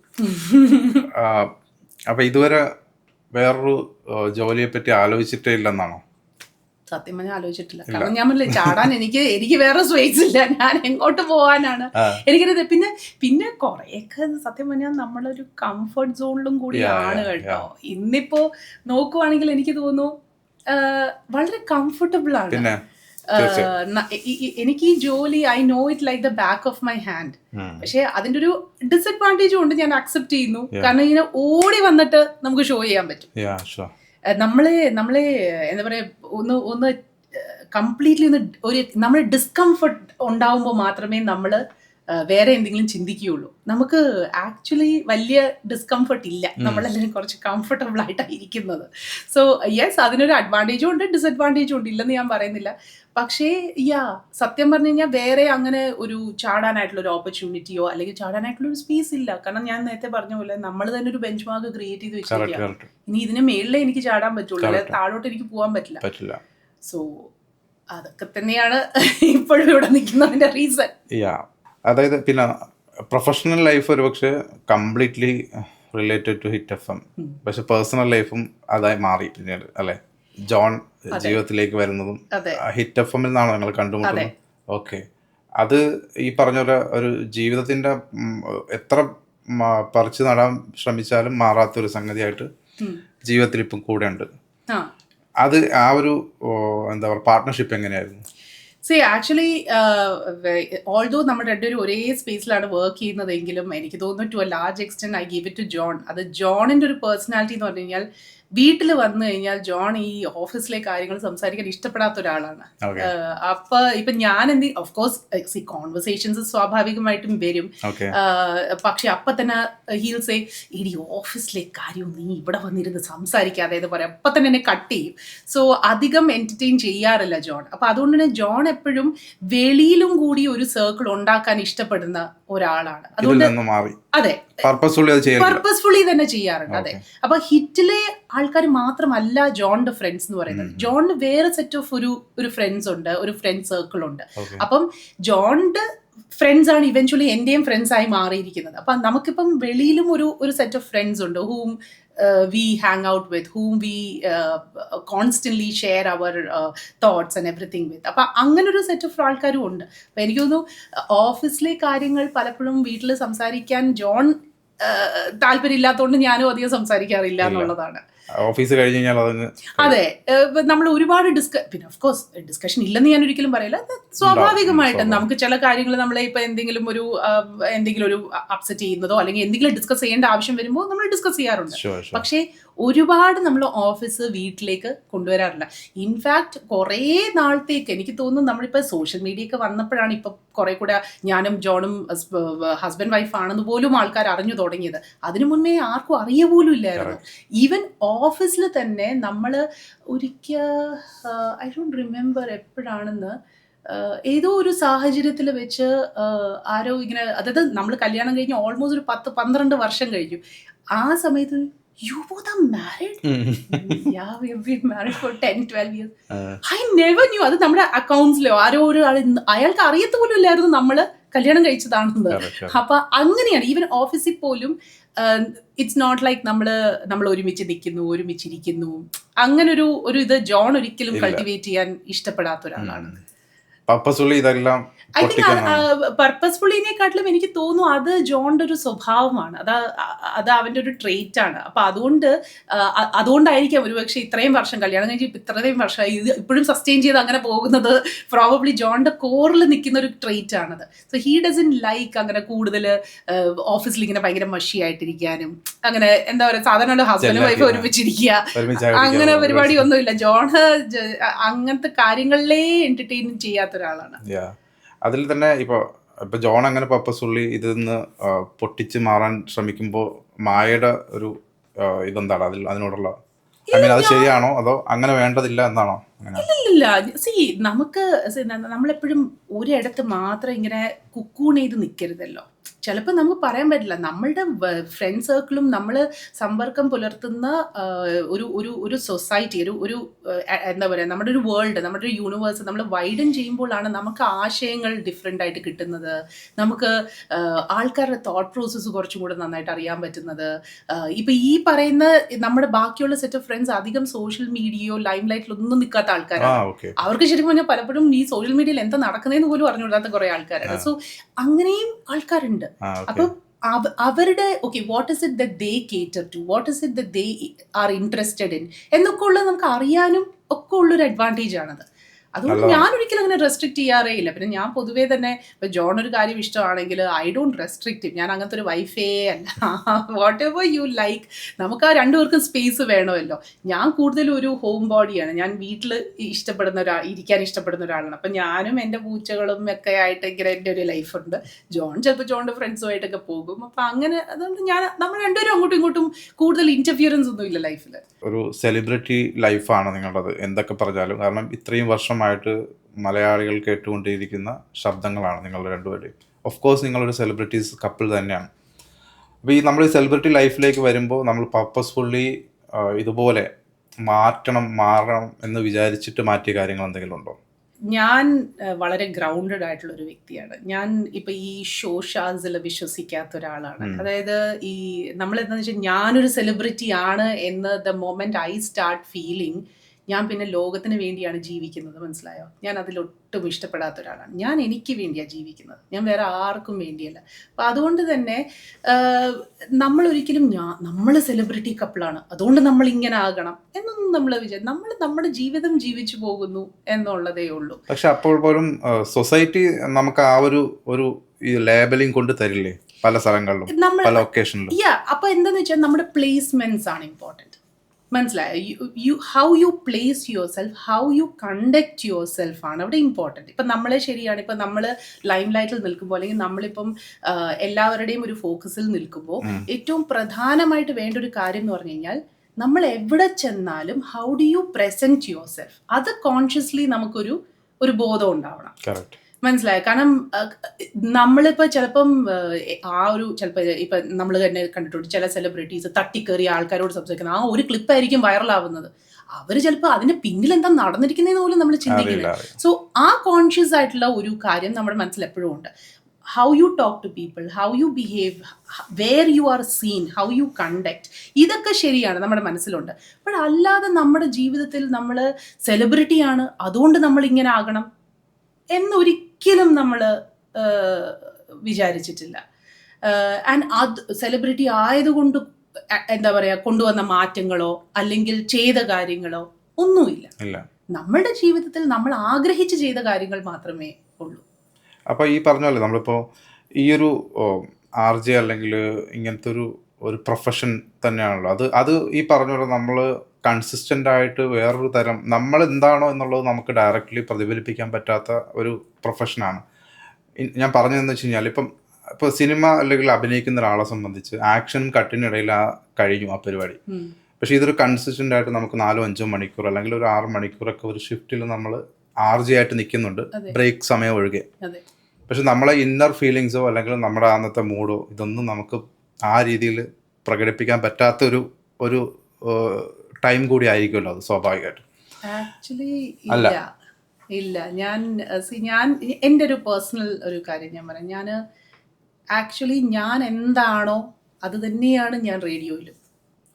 അപ്പൊ ഇതുവരെ വേറൊരു ജോലിയെ പറ്റി ആലോചിച്ചിട്ടേ ഇല്ലെന്നാണോ? സത്യം പറഞ്ഞാൽ ആലോചിച്ചിട്ടില്ല. കാരണം ഞാൻ പറഞ്ഞില്ലേ, ചാടാൻ എനിക്ക് വേറെ സ്പേസ് ഇല്ല. ഞാൻ എങ്ങോട്ട് പോകാനാണ് എനിക്കത്. പിന്നെ കുറെയൊക്കെ സത്യം പറഞ്ഞാൽ നമ്മളൊരു കംഫർട്ട് സോണിലും കൂടിയാണ് കേട്ടോ. ഇന്നിപ്പോ നോക്കുവാണെങ്കിൽ എനിക്ക് തോന്നുന്നു വളരെ കംഫർട്ടബിൾ ആണ്. എനിക്ക് ഈ ജോലി I know it like the back of my hand. പക്ഷെ അതിന്റെ ഒരു ഡിസഡ്വാൻറ്റേജും ഉണ്ട്, ഞാൻ അക്സെപ്റ്റ് ചെയ്യുന്നു. കാരണം ഇങ്ങനെ ഓടി വന്നിട്ട് നമുക്ക് ഷോ ചെയ്യാൻ പറ്റും. നമ്മളെ എന്താ പറയാ, ഒന്ന് കംപ്ലീറ്റ്ലി നമ്മൾ ഡിസ്കംഫർട്ട് ഉണ്ടാവുമ്പോൾ മാത്രമേ നമ്മൾ വേറെ എന്തെങ്കിലും ചിന്തിക്കുകയുള്ളൂ. നമുക്ക് ആക്ച്വലി വലിയ ഡിസ്കംഫർട്ട് ഇല്ല, നമ്മളെല്ലാവരും കുറച്ച് കംഫർട്ടബിൾ ആയിട്ടാണ് ഇരിക്കുന്നത്. സോ യെസ്, അതിനൊരു അഡ്വാൻറ്റേജും ഉണ്ട് ഡിസഡ്വാൻറ്റേജും ഉണ്ട്, ഇല്ലെന്ന് ഞാൻ പറയുന്നില്ല. പക്ഷേ സത്യം പറഞ്ഞു കഴിഞ്ഞാൽ വേറെ അങ്ങനെ ഒരു ചാടാനായിട്ടുള്ള ഒരു ഓപ്പർച്യൂണിറ്റിയോ അല്ലെങ്കിൽ ചാടാനായിട്ടുള്ള ഒരു സ്പേസ് ഇല്ല. കാരണം ഞാൻ നേരത്തെ പറഞ്ഞ പോലെ നമ്മൾ തന്നെ ഒരു ബെഞ്ച് മാർക്ക് ക്രിയേറ്റ് ചെയ്ത് വെച്ചിരിക്കുകയാണ്. ഇനി ഇതിന് മേളിലേ എനിക്ക് ചാടാൻ പറ്റുള്ളൂ, അല്ലെങ്കിൽ താഴോട്ട് എനിക്ക് പോകാൻ പറ്റില്ല. സോ അതൊക്കെ തന്നെയാണ് ഇപ്പോഴും ഇവിടെ നിൽക്കുന്നതിന്റെ റീസൺ. അതായത് പിന്നെ പ്രൊഫഷണൽ ലൈഫ് ഒരു പക്ഷേ completely related to hit FM, പക്ഷെ പേഴ്സണൽ ലൈഫും അതായി മാറി പിന്നീട് അല്ലെ? ജോൺ ജീവിതത്തിലേക്ക് വരുന്നതും ഹിറ്റ് FM നിന്നാണ് നിങ്ങൾ കണ്ടുമുട്ടുന്നത്. ഓക്കെ, അത് ഈ പറഞ്ഞ ഒരു ജീവിതത്തിന്റെ എത്ര പറിച്ചു നടാൻ ശ്രമിച്ചാലും മാറാത്തൊരു സംഗതിയായിട്ട് ജീവിതത്തിൽ ഇപ്പം കൂടെ ഉണ്ട്. അത് ആ ഒരു എന്താ പറയുക, പാർട്ട്ണർഷിപ്പ് എങ്ങനെയായിരുന്നു? ആക്ച്വലി ഓൾദോ നമ്മൾ രണ്ടുപേരും ഒരേ സ്പേസിലാണ് വർക്ക് ചെയ്യുന്നതെങ്കിലും എനിക്ക് തോന്നുന്നു to a large extent I give it to John. അത് ജോണിൻ്റെ ഒരു പേഴ്സണാലിറ്റി എന്ന് പറഞ്ഞു കഴിഞ്ഞാൽ വീട്ടിൽ വന്നു കഴിഞ്ഞാൽ ജോൺ ഈ ഓഫീസിലെ കാര്യങ്ങൾ സംസാരിക്കാൻ ഇഷ്ടപ്പെടാത്ത ഒരാളാണ്. അപ്പൊ ഇപ്പൊ ഞാൻ ഓഫ്കോഴ്സ് കോൺവെർസേഷൻസ് സ്വാഭാവികമായിട്ടും വരും. പക്ഷെ അപ്പൊ തന്നെ ഹീൽ സേ ഇടി ഓഫീസിലെ കാര്യം നീ ഇവിടെ വന്നിരുന്ന് സംസാരിക്കാതെ എന്ന് പറയാം. അപ്പൊ തന്നെ എന്നെ കട്ട് ചെയ്യും. സോ അധികം എന്റർടൈൻ ചെയ്യാറില്ല ജോൺ. അപ്പൊ അതുകൊണ്ട് തന്നെ ജോൺ എപ്പോഴും വെളിയിലും കൂടി ഒരു സർക്കിൾ ഉണ്ടാക്കാൻ ഇഷ്ടപ്പെടുന്ന ഒരാളാണ്. അതുകൊണ്ട് അതെ, പർപ്പസ്ഫുള്ളി തന്നെ ചെയ്യാറുണ്ട്. അതെ, അപ്പൊ ഹിറ്റിലെ ആൾക്കാർ മാത്രമല്ല ജോണിന്റെ ഫ്രണ്ട്സ് എന്ന് പറയുന്നത്. ജോണിന് വേറെ സെറ്റ് ഓഫ് ഒരു ഫ്രണ്ട്സ് ഉണ്ട്, ഒരു ഫ്രണ്ട് സർക്കിൾ ഉണ്ട്. അപ്പം ജോണിന്റെ ഫ്രണ്ട്സ് ആണ് ഇവൻച്വലി എന്റെയും ഫ്രണ്ട്സ് ആയി മാറിയിരിക്കുന്നത്. അപ്പൊ നമുക്കിപ്പം വെളിയിലും ഒരു സെറ്റ് ഓഫ് ഫ്രണ്ട്സ് ഉണ്ട് ഹൂം we hang out with, whom we constantly share our thoughts and everything with. അപ്പം അങ്ങനെ ഒരു സെറ്റ് ഓഫ് ആൾക്കാരും ഉണ്ട്. അപ്പം എനിക്ക് തോന്നുന്നു ഓഫീസിലെ കാര്യങ്ങൾ പലപ്പോഴും വീട്ടിൽ സംസാരിക്കാൻ ജോൺ താല്പര്യമില്ലാത്തതുകൊണ്ട് ഞാനും അധികം സംസാരിക്കാറില്ല എന്നുള്ളതാണ്. ഓഫീസ് കഴിഞ്ഞ് കഴിഞ്ഞാൽ അതങ്ങ് അതെ, നമ്മൾ ഒരുപാട് പിന്നെ ഓഫ് കോഴ്സ് ഡിസ്കഷൻ ഇല്ലെന്ന് ഞാൻ ഒരിക്കലും പറയില്ല. സ്വാഭാവികമായിട്ടും നമുക്ക് ചില കാര്യങ്ങൾ നമ്മളെ ഇപ്പൊ എന്തെങ്കിലും ഒരു അപ്സെറ്റ് ചെയ്യുന്നതോ അല്ലെങ്കിൽ എന്തെങ്കിലും ഡിസ്കസ് ചെയ്യേണ്ട ആവശ്യം വരുമ്പോൾ നമ്മൾ ഡിസ്കസ് ചെയ്യാറുണ്ട്. പക്ഷേ ഒരുപാട് നമ്മൾ ഓഫീസ് വീട്ടിലേക്ക് കൊണ്ടുവരാറില്ല. ഇൻഫാക്ട് കുറേ നാളത്തേക്ക് എനിക്ക് തോന്നുന്നു നമ്മളിപ്പോൾ സോഷ്യൽ മീഡിയ ഒക്കെ വന്നപ്പോഴാണ് ഇപ്പം കുറെ കൂടെ ഞാനും ജോണും ഹസ്ബൻഡ് വൈഫ് ആണെന്ന് പോലും ആൾക്കാർ അറിഞ്ഞു തുടങ്ങിയത്. അതിനു മുന്നേ ആർക്കും അറിയ പോലും ഇല്ലായിരുന്നു. ഈവൻ ഓഫീസിൽ തന്നെ നമ്മൾ ഒരിക്കൽ ഐ ഡോണ്ട് റിമെമ്പർ എപ്പോഴാണെന്ന് ഏതോ ഒരു സാഹചര്യത്തിൽ വെച്ച് ആരോ ഇങ്ങനെ, അതായത് നമ്മൾ കല്യാണം കഴിഞ്ഞ് ഓൾമോസ്റ്റ് ഒരു 10-12 വർഷം കഴിഞ്ഞു. ആ സമയത്ത് you both are married? Yeah, we have been married for 10-12 years. I never knew. അത് നമ്മുടെ അക്കൗണ്ട്സിലോ ആരോ ഒരാൾ അയാൾക്ക് അറിയത്ത പോലും ഇല്ലായിരുന്നു നമ്മള് കല്യാണം കഴിച്ചതാണെന്ന്. അപ്പൊ അങ്ങനെയാണ് ഈവൻ ഓഫീസിൽ പോലും ഇറ്റ്സ് നോട്ട് ലൈക്ക് നമ്മൾ ഒരുമിച്ച് നിൽക്കുന്നു, ഒരുമിച്ചിരിക്കുന്നു, അങ്ങനെ ഒരു ഇത് ജോൺ ഒരിക്കലും കൾട്ടിവേറ്റ് ചെയ്യാൻ ഇഷ്ടപ്പെടാത്ത ഒരാളാണ്. ഇതെല്ലാം ഐ തിങ്ക് പർപ്പസ്ഫുള്ളിനെക്കാട്ടിലും എനിക്ക് തോന്നുന്നു അത് ജോണിന്റെ ഒരു സ്വഭാവമാണ്, അത് അവന്റെ ഒരു ട്രെയ്റ്റ് ആണ്. അപ്പൊ അതുകൊണ്ടായിരിക്കാം ഒരുപക്ഷെ ഇത്രയും വർഷം കല്യാണം കഴിഞ്ഞ് ഇത്രയും വർഷമായി ഇത് ഇപ്പോഴും സസ്റ്റെയിൻ ചെയ്ത് അങ്ങനെ പോകുന്നത്. പ്രോബബ്ലി ജോണിന്റെ കോറിൽ നിൽക്കുന്ന ഒരു ട്രെയ്റ്റ് ആണത്. സോ ഹീ ഡസൻ ലൈക്ക് അങ്ങനെ കൂടുതൽ ഓഫീസിൽ ഇങ്ങനെ ഭയങ്കര മഷിയായിട്ടിരിക്കാനും, അങ്ങനെ എന്താ പറയുക, സാധാരണ ഹസ്ബൻഡ് വൈഫ് ഒരുമിച്ചിരിക്കുക അങ്ങനെ പരിപാടി ഒന്നുമില്ല. ജോണ് അങ്ങനത്തെ കാര്യങ്ങളിലേ എന്റർടൈൻ ചെയ്യാത്ത ഒരാളാണ്. അതിൽ തന്നെ ഇപ്പോൾ ജോൺ അങ്ങനെ പർപ്പസ്ഫുള്ളി ഇതിൽ നിന്ന് പൊട്ടിച്ച് മാറാൻ ശ്രമിക്കുമ്പോൾ മായയുടെ ഒരു ഇതെന്താണ് അതിനോടുള്ള, അങ്ങനെ അത് ശരിയാണോ അതോ അങ്ങനെ വേണ്ടതില്ല എന്നാണോ? ഇല്ല, നമ്മളെപ്പോഴും ഒരിടത്ത് മാത്രം ഇങ്ങനെ കുക്കൂൺ ചെയ്ത് നിൽക്കരുതല്ലോ. ചിലപ്പോൾ നമുക്ക് പറയാൻ പറ്റില്ല. നമ്മളുടെ ഫ്രണ്ട് സർക്കിളും നമ്മൾ സമ്പർക്കം പുലർത്തുന്ന ഒരു സൊസൈറ്റി, ഒരു എന്താ പറയുക, നമ്മുടെ ഒരു വേൾഡ്, നമ്മുടെ ഒരു യൂണിവേഴ്സ് നമ്മൾ വൈഡൻ ചെയ്യുമ്പോഴാണ് നമുക്ക് ആശയങ്ങൾ ഡിഫറെൻ്റ് ആയിട്ട് കിട്ടുന്നത്, നമുക്ക് ആൾക്കാരുടെ തോട്ട് പ്രോസസ്സ് കുറച്ചും കൂടെ നന്നായിട്ട് അറിയാൻ പറ്റുന്നത്. ഇപ്പം ഈ പറയുന്ന നമ്മുടെ ബാക്കിയുള്ള സെറ്റ് ഓഫ് ഫ്രണ്ട്സ് അധികം സോഷ്യൽ മീഡിയയോ ലൈം ലൈറ്റിലൊന്നും നിൽക്കാത്ത ആൾക്കാരാണ്. അവർക്ക് ശരിക്കും പറഞ്ഞാൽ പലപ്പോഴും ഈ സോഷ്യൽ മീഡിയയിൽ എന്താ നടക്കുന്നതെന്ന് പോലും അറിഞ്ഞുകൂടാത്ത കുറെ ആൾക്കാരാണ്. സോ അങ്ങനെയും ആൾക്കാരുണ്ട്. അപ്പം അവരുടെ what is it they cater to, what is it they are interested in എന്നൊക്കെ ഉള്ളത് നമുക്ക് അറിയാനും ഒക്കെ ഉള്ളൊരു അഡ്വാൻറ്റേജ് ആണത്. അതുകൊണ്ട് ഞാൻ ഒരിക്കലും അങ്ങനെ റെസ്ട്രിക്ട് ചെയ്യാറേ ഇല്ല. പിന്നെ ഞാൻ പൊതുവേ തന്നെ ഇപ്പം ജോൺ ഒരു കാര്യം ഇഷ്ടമാണെങ്കിൽ ഐ ഡോണ്ട് റെസ്ട്രിക്റ്റ്. ഞാൻ അങ്ങനത്തെ ഒരു വൈഫേ അല്ല. വാട്ട് എവർ യു ലൈക്ക്, നമുക്ക് ആ രണ്ടുപേർക്കും സ്പേസ് വേണമല്ലോ. ഞാൻ കൂടുതലും ഒരു ഹോം ബോഡിയാണ്. ഞാൻ വീട്ടിൽ ഇരിക്കാൻ ഇഷ്ടപ്പെടുന്ന ഒരാളാണ്. അപ്പം ഞാനും എൻ്റെ പൂച്ചകളും ഒക്കെ ആയിട്ട് ഇങ്ങനെ എൻ്റെ ഒരു ലൈഫുണ്ട്. ജോൺ ചിലപ്പോൾ ജോണിൻ്റെ ഫ്രണ്ട്സുമായിട്ടൊക്കെ പോകും. അപ്പം അങ്ങനെ അതുകൊണ്ട് നമ്മൾ രണ്ടുപേരും അങ്ങോട്ടും ഇങ്ങോട്ടും കൂടുതൽ ഇൻ്റർഫിയറൻസ് ഒന്നും ഇല്ല ലൈഫിൽ. ഒരു സെലിബ്രിറ്റി ലൈഫാണ് നിങ്ങളുടേത് എന്തൊക്കെ പറഞ്ഞാലും. കാരണം ഇത്രയും വർഷമായിട്ട് മലയാളികൾ കേട്ടുകൊണ്ടിരിക്കുന്ന ശബ്ദങ്ങളാണ് നിങ്ങളുടെ രണ്ടുപേരുടെയും. ഓഫ് കോഴ്സ് നിങ്ങളൊരു സെലിബ്രിറ്റീസ് കപ്പിൾ തന്നെയാണ്. അപ്പോൾ ഈ നമ്മൾ സെലിബ്രിറ്റി ലൈഫിലേക്ക് വരുമ്പോൾ നമ്മൾ പർപ്പസ്ഫുള്ളി ഇതുപോലെ മാറണം എന്ന് വിചാരിച്ചിട്ട് മാറ്റിയ കാര്യങ്ങൾ എന്തെങ്കിലും ഉണ്ടോ? ഞാൻ വളരെ ഗ്രൗണ്ടഡ് ആയിട്ടുള്ള ഒരു വ്യക്തിയാണ്. ഞാൻ ഇപ്പൊ ഈ ഷോഷാസിൽ വിശ്വസിക്കാത്ത ഒരാളാണ്. അതായത് ഈ നമ്മൾ എന്താണെന്ന് വെച്ചാൽ ഞാനൊരു സെലിബ്രിറ്റി ആണ് എന്ന് the moment I start feeling, ഞാൻ പിന്നെ ലോകത്തിന് വേണ്ടിയാണ് ജീവിക്കുന്നത്. മനസ്സിലായോ? ഞാൻ അതിലൊട്ടും ഇഷ്ടപ്പെടാത്ത ഒരാളാണ്. ഞാൻ എനിക്ക് വേണ്ടിയാണ് ജീവിക്കുന്നത്, ഞാൻ വേറെ ആർക്കും വേണ്ടിയല്ല. അപ്പം അതുകൊണ്ട് തന്നെ നമ്മളൊരിക്കലും നമ്മൾ സെലിബ്രിറ്റി കപ്പിളാണ് അതുകൊണ്ട് നമ്മൾ ഇങ്ങനെ ആകണം എന്നൊന്നും നമ്മൾ നമ്മൾ നമ്മുടെ ജീവിതം ജീവിച്ചു പോകുന്നു എന്നുള്ളതേ ഉള്ളൂ. പക്ഷെ അപ്പോൾ പോലും സൊസൈറ്റി നമുക്ക് ആ ഒരു ഈ ലേബലിംഗ് കൊണ്ട് തരില്ലേ പല സ്ഥലങ്ങളിലും, പല ഒക്കേഷനിലും. അപ്പൊ എന്താന്ന് വെച്ചാൽ നമ്മുടെ പ്ലേസ്മെന്റ്സ് ആണ് ഇമ്പോർട്ടൻറ്റ്. മനസ്സിലായോ? How you place your self, how you conduct your self ആണ് അവിടെ ഇമ്പോർട്ടൻറ്റ്. ഇപ്പം നമ്മളെ ശരിയാണ്, ഇപ്പം നമ്മൾ ലൈം ലൈറ്റിൽ നിൽക്കുമ്പോൾ അല്ലെങ്കിൽ നമ്മളിപ്പം എല്ലാവരുടെയും ഒരു ഫോക്കസിൽ നിൽക്കുമ്പോൾ ഏറ്റവും പ്രധാനമായിട്ട് വേണ്ട ഒരു കാര്യം എന്ന് പറഞ്ഞു കഴിഞ്ഞാൽ നമ്മൾ എവിടെ ചെന്നാലും how do you present your self, അത് കോൺഷ്യസ്ലി നമുക്കൊരു ബോധം ഉണ്ടാവണം. മനസ്സിലായോ? കാരണം നമ്മളിപ്പോൾ ചിലപ്പം ചിലപ്പോൾ ഇപ്പം നമ്മൾ തന്നെ കണ്ടിട്ടുണ്ട് ചില സെലിബ്രിറ്റീസ് തട്ടിക്കേറിയ ആൾക്കാരോട് സംസാരിക്കുന്ന ആ ഒരു ക്ലിപ്പായിരിക്കും വൈറലാവുന്നത്. അവർ ചിലപ്പോൾ അതിന് പിന്നിൽ എന്താ നടന്നിരിക്കുന്നതെന്ന് പോലും നമ്മൾ ചിന്തിക്കില്ല. സോ ആ കോൺഷ്യസ് ആയിട്ടുള്ള ഒരു കാര്യം നമ്മുടെ മനസ്സിൽ എപ്പോഴും ഉണ്ട്. how you talk to people, how you behave, where you are seen, how you conduct, ഇതൊക്കെ ശരിയാണ്, നമ്മുടെ മനസ്സിലുണ്ട്. ബട്ട് അല്ലാതെ നമ്മുടെ ജീവിതത്തിൽ നമ്മൾ സെലിബ്രിറ്റിയാണ് അതുകൊണ്ട് നമ്മൾ ഇങ്ങനെ ആകണം എന്നൊരിക്കലും നമ്മൾ വിചാരിച്ചിട്ടില്ല. ആൻഡ് അത് സെലിബ്രിറ്റി ആയതുകൊണ്ട് എന്താ പറയുക കൊണ്ടുവന്ന മാറ്റങ്ങളോ അല്ലെങ്കിൽ ചെയ്ത കാര്യങ്ങളോ ഒന്നുമില്ല. നമ്മളുടെ ജീവിതത്തിൽ നമ്മൾ ആഗ്രഹിച്ച് ചെയ്ത കാര്യങ്ങൾ മാത്രമേ ഉള്ളൂ. അപ്പോൾ ഈ പറഞ്ഞ പോലെ നമ്മളിപ്പോൾ ഈ ഒരു RJ അല്ലെങ്കിൽ ഇങ്ങനത്തെ ഒരു പ്രൊഫഷൻ തന്നെയാണല്ലോ. അത് ഈ പറഞ്ഞ പോലെ നമ്മൾ കൺസിസ്റ്റൻ്റ് ആയിട്ട് വേറൊരു തരം നമ്മൾ എന്താണോ എന്നുള്ളത് നമുക്ക് ഡയറക്റ്റ്ലി പ്രതിഫലിപ്പിക്കാൻ പറ്റാത്ത ഒരു പ്രൊഫഷനാണ്. ഞാൻ പറഞ്ഞതെന്ന് വെച്ച് കഴിഞ്ഞാൽ ഇപ്പോൾ സിനിമ അല്ലെങ്കിൽ അഭിനയിക്കുന്ന ഒരാളെ സംബന്ധിച്ച് ആക്ഷനും കട്ടിനിടയിൽ കഴിഞ്ഞു ആ പരിപാടി. പക്ഷേ ഇതൊരു കൺസിസ്റ്റൻ്റ് ആയിട്ട് നമുക്ക് 4-5 മണിക്കൂർ അല്ലെങ്കിൽ ഒരു 6 മണിക്കൂറൊക്കെ ഒരു ഷിഫ്റ്റിൽ നമ്മൾ RJ ആയിട്ട് നിൽക്കുന്നുണ്ട്, ബ്രേക്ക് സമയം ഒഴികെ. പക്ഷെ നമ്മളെ ഇന്നർ ഫീലിങ്സോ അല്ലെങ്കിൽ നമ്മുടെ അന്നത്തെ മൂഡോ ഇതൊന്നും നമുക്ക് ആ രീതിയിൽ പ്രകടിപ്പിക്കാൻ പറ്റാത്ത ഒരു ടൈം കൂടി ആയിരിക്കുമല്ലോ അത് സ്വാഭാവികമായിട്ടും. ആക്ച്വലി ഇല്ല. ഞാൻ എൻ്റെ ഒരു പേഴ്സണൽ ഒരു കാര്യം ഞാൻ പറയാം. ആക്ച്വലി ഞാൻ എന്താണോ അത് തന്നെയാണ് ഞാൻ റേഡിയോയിലും.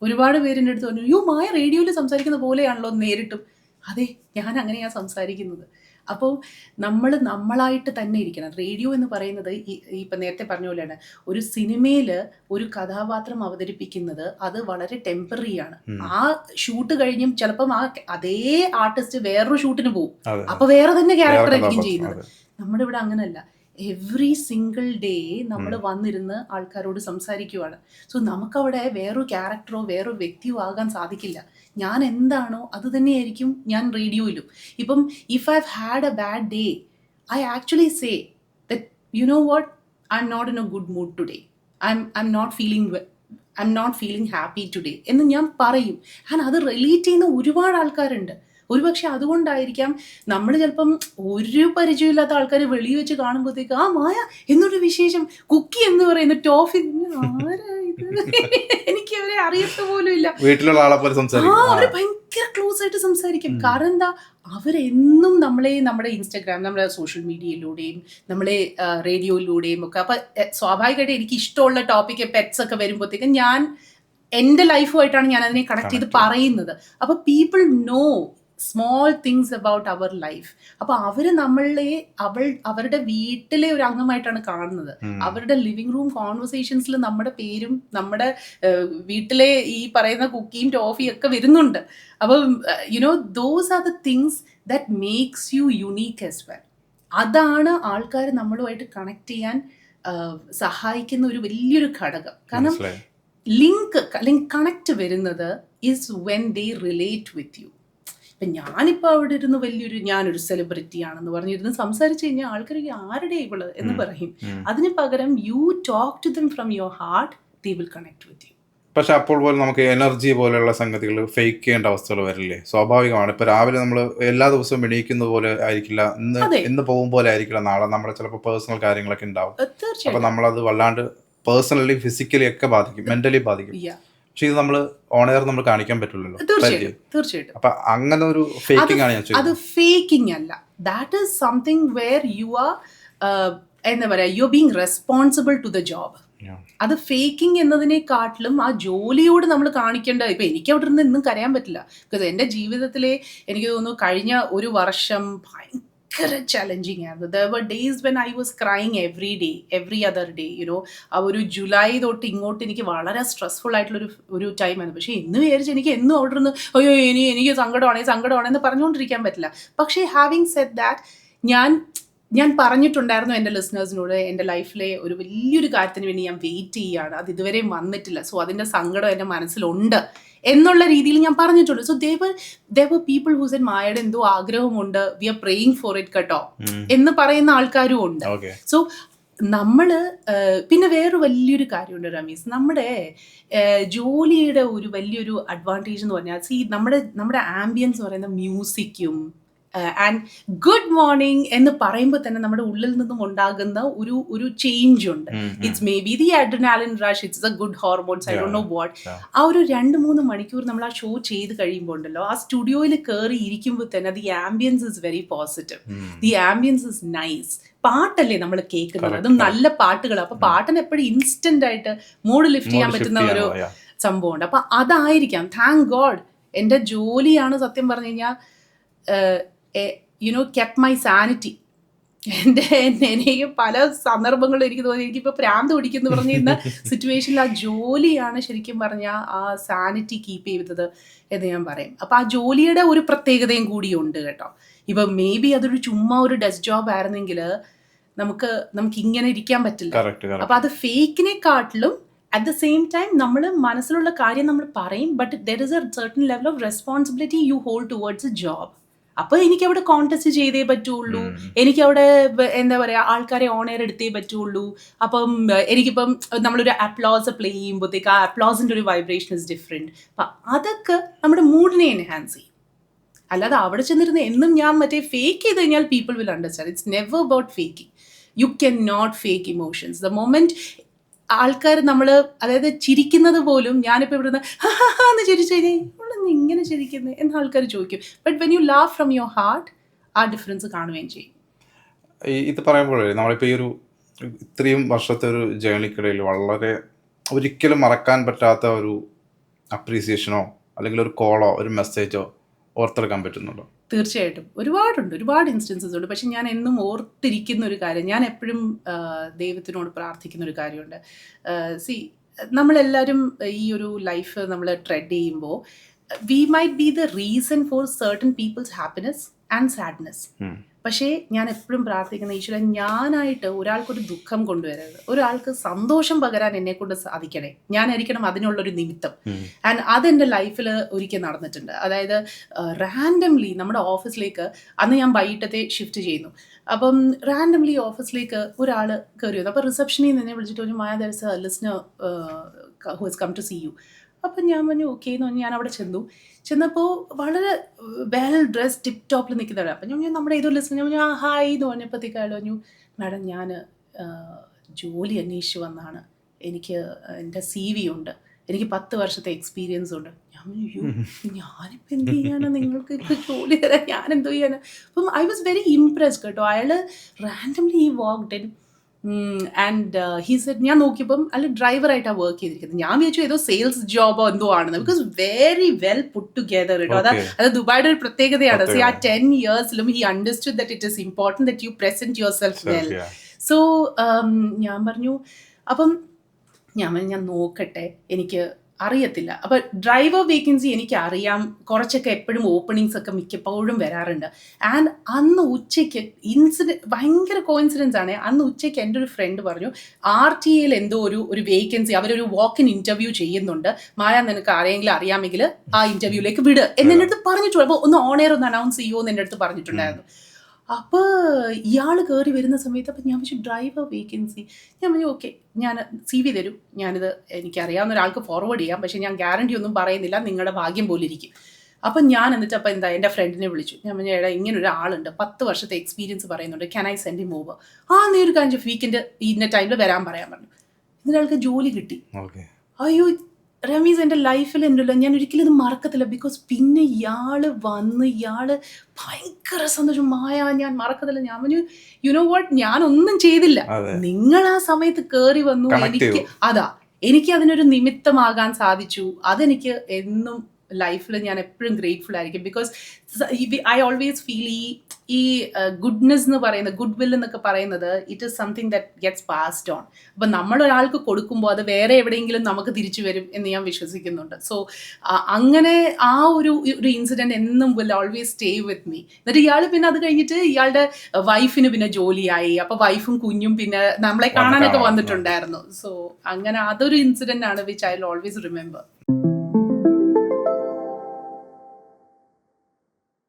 ഒരുപാട് പേരിൻ്റെ അടുത്ത് പറഞ്ഞു, യോ മായ റേഡിയോയിൽ സംസാരിക്കുന്ന പോലെയാണല്ലോ നേരിട്ടും. അതെ, ഞാൻ അങ്ങനെയാണ് സംസാരിക്കുന്നത്. അപ്പോൾ നമ്മളായിട്ട് തന്നെ ഇരിക്കണം. റേഡിയോ എന്ന് പറയുന്നത് ഇപ്പം നേരത്തെ പറഞ്ഞ പോലെയാണ്, ഒരു സിനിമയിൽ ഒരു കഥാപാത്രം അവതരിപ്പിക്കുന്നത് അത് വളരെ ടെമ്പററിയാണ്. ആ ഷൂട്ട് കഴിഞ്ഞും ചിലപ്പം അതേ ആർട്ടിസ്റ്റ് വേറൊരു ഷൂട്ടിന് പോകും, അപ്പോൾ വേറെ തന്നെ ക്യാരക്ടർ ആയിരിക്കും ചെയ്യുന്നത്. നമ്മുടെ ഇവിടെ അങ്ങനല്ല. എവ്രി സിംഗിൾ ഡേ നമ്മൾ വന്നിരുന്ന് ആൾക്കാരോട് സംസാരിക്കുവാണ്. സോ നമുക്കവിടെ വേറൊരു ക്യാരക്ടറോ വേറൊരു വ്യക്തിയോ ആകാൻ സാധിക്കില്ല. ഞാൻ എന്താണോ അത് തന്നെയായിരിക്കും ഞാൻ റേഡിയോയിലും. ഇപ്പം if I have had a bad day, I actually say that you know what, I'm not in a good mood today, I'm not feeling happy today എന്ന് ഞാൻ പറയും. ആൻഡ് അത് റിലേറ്റ് ചെയ്യുന്ന ഒരുപാട് ആൾക്കാരുണ്ട്. ഒരുപക്ഷെ അതുകൊണ്ടായിരിക്കാം നമ്മൾ ചിലപ്പം ഒരു പരിചയമില്ലാത്ത ആൾക്കാർ വെളിയിൽ വെച്ച് കാണുമ്പോഴത്തേക്ക് ആ മായ എന്നൊരു വിശേഷം, കുക്കി എന്ന് പറയുന്ന ടോഫി, എനിക്ക് അവരെ അറിയത്ത പോലും ഇല്ല. വീട്ടിലുള്ള ആളെ പോലെ അവര് ഭയങ്കര ക്ലോസ് ആയിട്ട് സംസാരിക്കും. കാരണം എന്താ, അവരെന്നും നമ്മുടെ ഇൻസ്റ്റാഗ്രാം, നമ്മുടെ സോഷ്യൽ മീഡിയയിലൂടെയും നമ്മളെ റേഡിയോയിലൂടെയും ഒക്കെ. അപ്പൊ സ്വാഭാവികമായിട്ട് എനിക്ക് ഇഷ്ടമുള്ള ടോപ്പിക്ക് പെറ്റ്സ് ഒക്കെ വരുമ്പോഴത്തേക്കും ഞാൻ എൻ്റെ ലൈഫുമായിട്ടാണ് ഞാൻ അതിനെ കണക്ട് ചെയ്ത് പറയുന്നത്. അപ്പൊ people know small things about our life. അപ്പൊ അവര് അവരുടെ വീട്ടിലെ ഒരു അംഗമായിട്ടാണ് കാണുന്നത്. അവരുടെ ലിവിംഗ് റൂം കോൺവെർസേഷൻസിൽ നമ്മുടെ പേരും നമ്മുടെ വീട്ടിലെ ഈ പറയുന്ന കുക്കിയും ടോഫിയും ഒക്കെ വരുന്നുണ്ട്. അപ്പം those are the things that makes you unique as well. അതാണ് ആൾക്കാർ നമ്മളുമായിട്ട് കണക്ട് ചെയ്യാൻ സഹായിക്കുന്ന ഒരു വലിയൊരു ഘടകം. കാരണം ലിങ്ക് അല്ലെങ്കിൽ കണക്ട് വരുന്നത് is when they relate with you. ഇപ്പം ഞാനിപ്പോൾ അവിടെ ഇരുന്ന് ഞാനൊരു സെലിബ്രിറ്റി ആണെന്ന് പറഞ്ഞിരുന്ന് സംസാരിച്ച് കഴിഞ്ഞാൽ ആൾക്കാർ ആരുടെ ഇവള് എന്ന് പറയും. അതിന് പകരം you talk to them from your heart, they will connect with you. പക്ഷെ അപ്പോൾ പോലും നമുക്ക് എനർജി പോലെയുള്ള സംഗതികൾ ഫേക്ക് ചെയ്യേണ്ട അവസ്ഥകൾ വരില്ലേ? സ്വാഭാവികമാണ്. ഇപ്പൊ രാവിലെ നമ്മൾ എല്ലാ ദിവസവും എണീക്കുന്ന പോലെ ആയിരിക്കില്ല, ഇന്ന് പോകും പോലെ ആയിരിക്കില്ല നാളെ. നമ്മുടെ ചിലപ്പോൾ പേഴ്സണൽ കാര്യങ്ങളൊക്കെ ഉണ്ടാവും. അപ്പൊ നമ്മളത് വല്ലാണ്ട് പേഴ്സണലി ഫിസിക്കലി ഒക്കെ ബാധിക്കും, മെന്റലി ബാധിക്കും. പക്ഷെ ഇത് നമ്മൾ ഓൺ എയർ നമ്മൾ കാണിക്കാൻ പറ്റില്ലല്ലോ. തീർച്ചയായിട്ടും. അപ്പൊ അങ്ങനെ ഒരു ഫേക്കിംഗ് ആണ് ഞാൻ ചോദിച്ചത്. അത് ഫേക്കിംഗ് അല്ല, that is something where you are എന്താ പറയാ, you are being responsible to the job. അത് ഫേക്കിംഗ് എന്നതിനെക്കാട്ടിലും ആ ജോലിയോട് നമ്മൾ കാണിക്കേണ്ട. ഇപ്പൊ എനിക്ക് അവിടെ നിന്ന് ഇന്നും കരയാൻ പറ്റില്ല. ബിക്കോസ് എൻ്റെ ജീവിതത്തിലെ എനിക്ക് തോന്നുന്നു കഴിഞ്ഞ ഒരു വർഷം ഭയങ്കര ചലഞ്ചിങ് ആയിരുന്നു. There were days when I was crying every day, every other day, ആ ഒരു ജൂലൈ തൊട്ട് ഇങ്ങോട്ട് എനിക്ക് വളരെ സ്ട്രെസ്ഫുൾ ആയിട്ടുള്ളൊരു ടൈമായിരുന്നു. പക്ഷേ എന്ന് വിചാരിച്ച് എനിക്ക് എന്നും അവിടെ നിന്ന് അയ്യോ എനിക്ക് സങ്കടമാണെന്ന് പറഞ്ഞുകൊണ്ടിരിക്കാൻ പറ്റില്ല. പക്ഷേ ഹാവിങ് സെഡ് ദാറ്റ്, ഞാൻ പറഞ്ഞിട്ടുണ്ടായിരുന്നു എൻ്റെ ലിസണേഴ്സിനോട്, എൻ്റെ ലൈഫിലെ ഒരു വലിയൊരു കാര്യത്തിന് വേണ്ടി ഞാൻ വെയിറ്റ് ചെയ്യുകയാണ്, അത് ഇതുവരെയും വന്നിട്ടില്ല, സോ അതിൻ്റെ സങ്കടം എൻ്റെ മനസ്സിലുണ്ട് എന്നുള്ള രീതിയിൽ ഞാൻ പറഞ്ഞിട്ടുണ്ട്. So there were people who said മായയുടെ എന്തോ ആഗ്രഹമുണ്ട്, we are praying for it കേട്ടോ എന്ന് പറയുന്ന ആൾക്കാരും ഉണ്ട്. സോ നമ്മള് പിന്നെ വേറൊരു വലിയൊരു കാര്യമുണ്ട് രമീസ്, നമ്മുടെ ജോലിയുടെ ഒരു വലിയൊരു അഡ്വാൻറ്റേജ് എന്ന് പറഞ്ഞാൽ നമ്മുടെ ആംബിയൻസ് എന്ന് പറയുന്ന മ്യൂസിക്കും ആൻഡ് ഗുഡ് മോർണിംഗ് എന്ന് പറയുമ്പോൾ തന്നെ നമ്മുടെ ഉള്ളിൽ നിന്നും ഉണ്ടാകുന്ന ഒരു ചേഞ്ച് ഉണ്ട്. It's may be the adrenaline rush, it's A good hormones, I don't know what. ആ ഒരു 2-3 മണിക്കൂർ നമ്മൾ ആ ഷോ ചെയ്ത് കഴിയുമ്പോൾ ഉണ്ടല്ലോ, ആ സ്റ്റുഡിയോയിൽ കയറി ഇരിക്കുമ്പോൾ തന്നെ the ambience is very positive, the ambience is nice. പാട്ടല്ലേ നമ്മൾ കേൾക്കുന്നത്, അതും നല്ല പാട്ടുകൾ. അപ്പൊ പാട്ടിന് എപ്പോഴും ഇൻസ്റ്റന്റ് ആയിട്ട് മൂഡ് ലിഫ്റ്റ് ചെയ്യാൻ പറ്റുന്ന ഒരു സംഭവമുണ്ട്. അപ്പൊ അതായിരിക്കാം, താങ്ക് ഗോഡ് എൻ്റെ ജോലിയാണ് സത്യം പറഞ്ഞു കഴിഞ്ഞാൽ കെപ്റ്റ് മൈ സാനിറ്റി. എനിക്ക് പല സന്ദർഭങ്ങളിൽ എനിക്ക് തോന്നി എനിക്കിപ്പോൾ പ്രാന്ത് പിടിക്കുന്നു പറഞ്ഞിരുന്ന സിറ്റുവേഷനിൽ ആ ജോലിയാണ് ശരിക്കും പറഞ്ഞാൽ ആ സാനിറ്റി കീപ്പ് ചെയ്തത് എന്ന് ഞാൻ പറയും. അപ്പം ആ ജോലിയുടെ ഒരു പ്രത്യേകതയും കൂടിയുണ്ട് കേട്ടോ. ഇപ്പം മേ ബി അതൊരു ചുമ്മാ ഒരു ഡെസ്ക് ജോബ് ആയിരുന്നെങ്കിൽ നമുക്ക് ഇങ്ങനെ ഇരിക്കാൻ പറ്റില്ല. അപ്പം അത് ഫേക്കിനെക്കാട്ടിലും അറ്റ് ദ സെയിം ടൈം നമ്മൾ മനസ്സിലുള്ള കാര്യം നമ്മൾ പറയും, but there is A certain level of responsibility you hold towards A job. അപ്പോൾ എനിക്കവിടെ കോൺടെസ്റ്റ് ചെയ്തേ പറ്റുള്ളൂ, എനിക്കവിടെ എന്താ പറയുക ആൾക്കാരെ ഓൺ എയർ എടുത്തേ പറ്റുള്ളൂ. അപ്പം എനിക്കിപ്പം നമ്മളൊരു അപ്ലോസ് പ്ലേ ചെയ്യുമ്പോഴത്തേക്ക് ആ അപ്ലോസിൻ്റെ ഒരു വൈബ്രേഷൻ ഇസ് ഡിഫറെൻറ്റ്. അപ്പം അതൊക്കെ നമ്മുടെ മൂഡിനെ എൻഹാൻസ് ചെയ്യും. അല്ലാതെ അവിടെ ചെന്നിരുന്ന് എന്നും ഞാൻ ഫേക്ക് ചെയ്ത് കഴിഞ്ഞാൽ people will understand. It's never about faking. You can not fake emotions. The moment ആൾക്കാർ നമ്മൾ അതായത് ചിരിക്കുന്നത് പോലും, ഞാനിപ്പോൾ ഇവിടുന്ന് എന്ന് ചിരിച്ചു കഴിഞ്ഞാൽ ഇങ്ങനെ ചിരിക്കുന്നത് എന്ന് ആൾക്കാർ ചോദിക്കും. But when you love from your heart ആ ഡിഫറൻസ് കാണുകയും ചെയ്യും. ഇത് പറയുമ്പോഴേ നമ്മളിപ്പോൾ ഈ ഒരു ഇത്രയും വർഷത്തെ ഒരു ജേണിക്കിടയിൽ വളരെ ഒരിക്കലും മറക്കാൻ പറ്റാത്ത ഒരു അപ്രീസിയേഷനോ അല്ലെങ്കിൽ ഒരു കോളോ ഒരു മെസ്സേജോ ഓർത്തെടുക്കാൻ പറ്റുന്നുണ്ടോ? തീർച്ചയായിട്ടും ഒരുപാട് ഇൻസ്റ്റൻസസ് ഉണ്ട്. പക്ഷെ ഞാൻ എന്നും ഓർത്തിരിക്കുന്ന ഒരു കാര്യം, ഞാൻ എപ്പോഴും ദൈവത്തിനോട് പ്രാർത്ഥിക്കുന്ന ഒരു കാര്യമുണ്ട്. നമ്മളെല്ലാവരും ഈ ഒരു ലൈഫ് നമ്മൾ ട്രെഡ് ചെയ്യുമ്പോൾ we might be the reason for certain people's happiness and sadness. പക്ഷേ ഞാൻ എപ്പോഴും പ്രാർത്ഥിക്കുന്ന ഈശ്വരൻ, ഞാനായിട്ട് ഒരാൾക്കൊരു ദുഃഖം കൊണ്ടുവരരുത്, ഒരാൾക്ക് സന്തോഷം പകരാൻ എന്നെ കൊണ്ട് സാധിക്കണേ, ഞാനായിരിക്കണം അതിനുള്ളൊരു നിമിത്തം. ആൻഡ് അതെൻ്റെ ലൈഫിൽ ഒരിക്കൽ നടന്നിട്ടുണ്ട്. അതായത് റാൻഡംലി നമ്മുടെ ഓഫീസിലേക്ക്, അന്ന് ഞാൻ വൈകിട്ടത്തെ ഷിഫ്റ്റ് ചെയ്യുന്നു, അപ്പം റാൻഡംലി ഓഫീസിലേക്ക് ഒരാൾ കയറി വന്നു. അപ്പോൾ റിസപ്ഷനിൽ നിന്ന് വിളിച്ചിട്ട് പറഞ്ഞു, Maya there is a listener who has come to see you. അപ്പം ഞാൻ പറഞ്ഞു ഓക്കെ എന്ന് പറഞ്ഞ് ഞാൻ അവിടെ ചെന്നപ്പോൾ വളരെ വെൽ ഡ്രസ് ടിപ്പ് ടോപ്പിൽ നിൽക്കുന്നതാണ്. അപ്പം ഞാൻ നമ്മുടെ ഏതോ ലിസ്റ്റ് ഞാൻ പറഞ്ഞു ഹായ് എന്ന് പറഞ്ഞപ്പോഴത്തേക്ക് അയാൾ പറഞ്ഞു, മാഡം ഞാൻ ജോലി അന്വേഷിച്ച് വന്നതാണ്, എനിക്ക് എൻ്റെ CV ഉണ്ട്, എനിക്ക് 10 വർഷത്തെ എക്സ്പീരിയൻസ് ഉണ്ട്. ഞാൻ പറഞ്ഞു ഞാനിപ്പോൾ എന്ത് ചെയ്യാനാണ്, നിങ്ങൾക്ക് ഇപ്പോൾ ജോലി തരാൻ ഞാൻ എന്തോ ചെയ്യാനാണ്. അപ്പം ഐ വാസ് വെരി ഇംപ്രസ്ഡ് കേട്ടോ. അയാൾ റാൻഡംലി ഈ walked in and he said, ഞാൻ നോക്കിയപ്പം അല്ല ഡ്രൈവറായിട്ടാണ് വർക്ക് ചെയ്തിരിക്കുന്നത്. ഞാൻ വിചാരിച്ചു ഏതോ സെയിൽസ് ജോബോ എന്തോ ആണെന്ന്. Because very well put together കേട്ടോ. അത് ദുബായിയുടെ ഒരു പ്രത്യേകതയാണ്. ആ 10 yearsലും he understood that it is important that you present yourself well. So ഞാൻ പറഞ്ഞു, അപ്പം ഞാൻ നോക്കട്ടെ, എനിക്ക് അറിയത്തില്ല. അപ്പം ഡ്രൈവർ വേക്കൻസി എനിക്ക് അറിയാം, കുറച്ചൊക്കെ എപ്പോഴും ഓപ്പണിങ്സ് ഒക്കെ മിക്കപ്പോഴും വരാറുണ്ട്. ആൻഡ് അന്ന് ഉച്ചയ്ക്ക് ഭയങ്കര കോയിൻസിഡൻസ് ആണ്, അന്ന് ഉച്ചയ്ക്ക് എൻ്റെ ഒരു ഫ്രണ്ട് പറഞ്ഞു RTA എന്തോ ഒരു വേക്കൻസി, അവരൊരു വാക്ക് ഇൻ ഇൻ്റർവ്യൂ ചെയ്യുന്നുണ്ട്, മായ നിനക്ക് ആരെങ്കിലും അറിയാമെങ്കിൽ ആ ഇൻ്റർവ്യൂവിലേക്ക് വിട് എന്ന് എൻ്റെ അടുത്ത് പറഞ്ഞിട്ടുണ്ട്. അപ്പോൾ ഒന്ന് ഓൺ എയർ ഒന്ന് അനൗൺസ് ചെയ്യുമോ എന്ന് എൻ്റെ അടുത്ത് പറഞ്ഞിട്ടുണ്ടായിരുന്നു. അപ്പോൾ ഇയാൾ കയറി വരുന്ന സമയത്ത് അപ്പം ഞാൻ വെച്ചു ഡ്രൈവർ വേക്കൻസി. ഞാൻ പറഞ്ഞു ഓക്കെ, ഞാൻ CV തരും, ഞാനിത് എനിക്കറിയാവുന്ന ഒരാൾക്ക് ഫോർവേഡ് ചെയ്യാം, പക്ഷേ ഞാൻ ഗ്യാരണ്ടി ഒന്നും പറയുന്നില്ല, നിങ്ങളുടെ ഭാഗ്യം പോലെ ഇരിക്കും. അപ്പം ഞാൻ എന്നിട്ട് അപ്പം എന്താ എൻ്റെ ഫ്രണ്ടിനെ വിളിച്ചു. ഞാൻ പറഞ്ഞു എടാ ഇങ്ങനെ ഒരാളുണ്ട്, 10 വർഷത്തെ എക്സ്പീരിയൻസ് പറയുന്നുണ്ട്, can I send him over? നീ ഒരു കാര്യം വീക്കെൻഡ് ഇന്ന ടൈമിൽ വരാൻ പറയാൻ പറഞ്ഞു. ഇതിനാൾക്ക് ജോലി കിട്ടി. അയ്യോ റമീസ്, എൻ്റെ ലൈഫിൽ ഉണ്ടല്ലോ ഞാൻ ഒരിക്കലും ഇത് മറക്കത്തില്ല. ബിക്കോസ് പിന്നെ ഇയാൾ ഭയങ്കര സന്തോഷം, മായ ഞാൻ മറക്കത്തില്ല. ഞാൻ പറഞ്ഞു യുനോ വാട്ട്, ഞാനൊന്നും ചെയ്തില്ല, നിങ്ങൾ ആ സമയത്ത് കയറി വന്നു, എനിക്ക് അതിനൊരു നിമിത്തമാകാൻ സാധിച്ചു. അതെനിക്ക് എന്നും ലൈഫിൽ ഞാൻ എപ്പോഴും ഗ്രേറ്റ്ഫുൾ ആയിരിക്കും. ബിക്കോസ് ഐ ഓൾവേസ് ഫീൽ ഈ ഗുഡ്നെസ് എന്ന് പറയുന്നത്, ഗുഡ് വിൽ എന്നൊക്കെ പറയുന്നത്, it is something that gets passed on. അപ്പം നമ്മളൊരാൾക്ക് കൊടുക്കുമ്പോൾ അത് വേറെ എവിടെയെങ്കിലും നമുക്ക് തിരിച്ചു വരും എന്ന് ഞാൻ വിശ്വസിക്കുന്നുണ്ട്. സോ അങ്ങനെ ആ ഒരു ഇൻസിഡൻറ്റ് എന്നും will always stay with me. എന്നിട്ട് ഇയാൾ പിന്നെ അത് കഴിഞ്ഞിട്ട് ഇയാളുടെ വൈഫിന് പിന്നെ ജോലിയായി. അപ്പോൾ വൈഫും കുഞ്ഞും പിന്നെ നമ്മളെ കാണാനൊക്കെ വന്നിട്ടുണ്ടായിരുന്നു. സോ അങ്ങനെ അതൊരു ഇൻസിഡൻ്റ് ആണ് which I will always remember.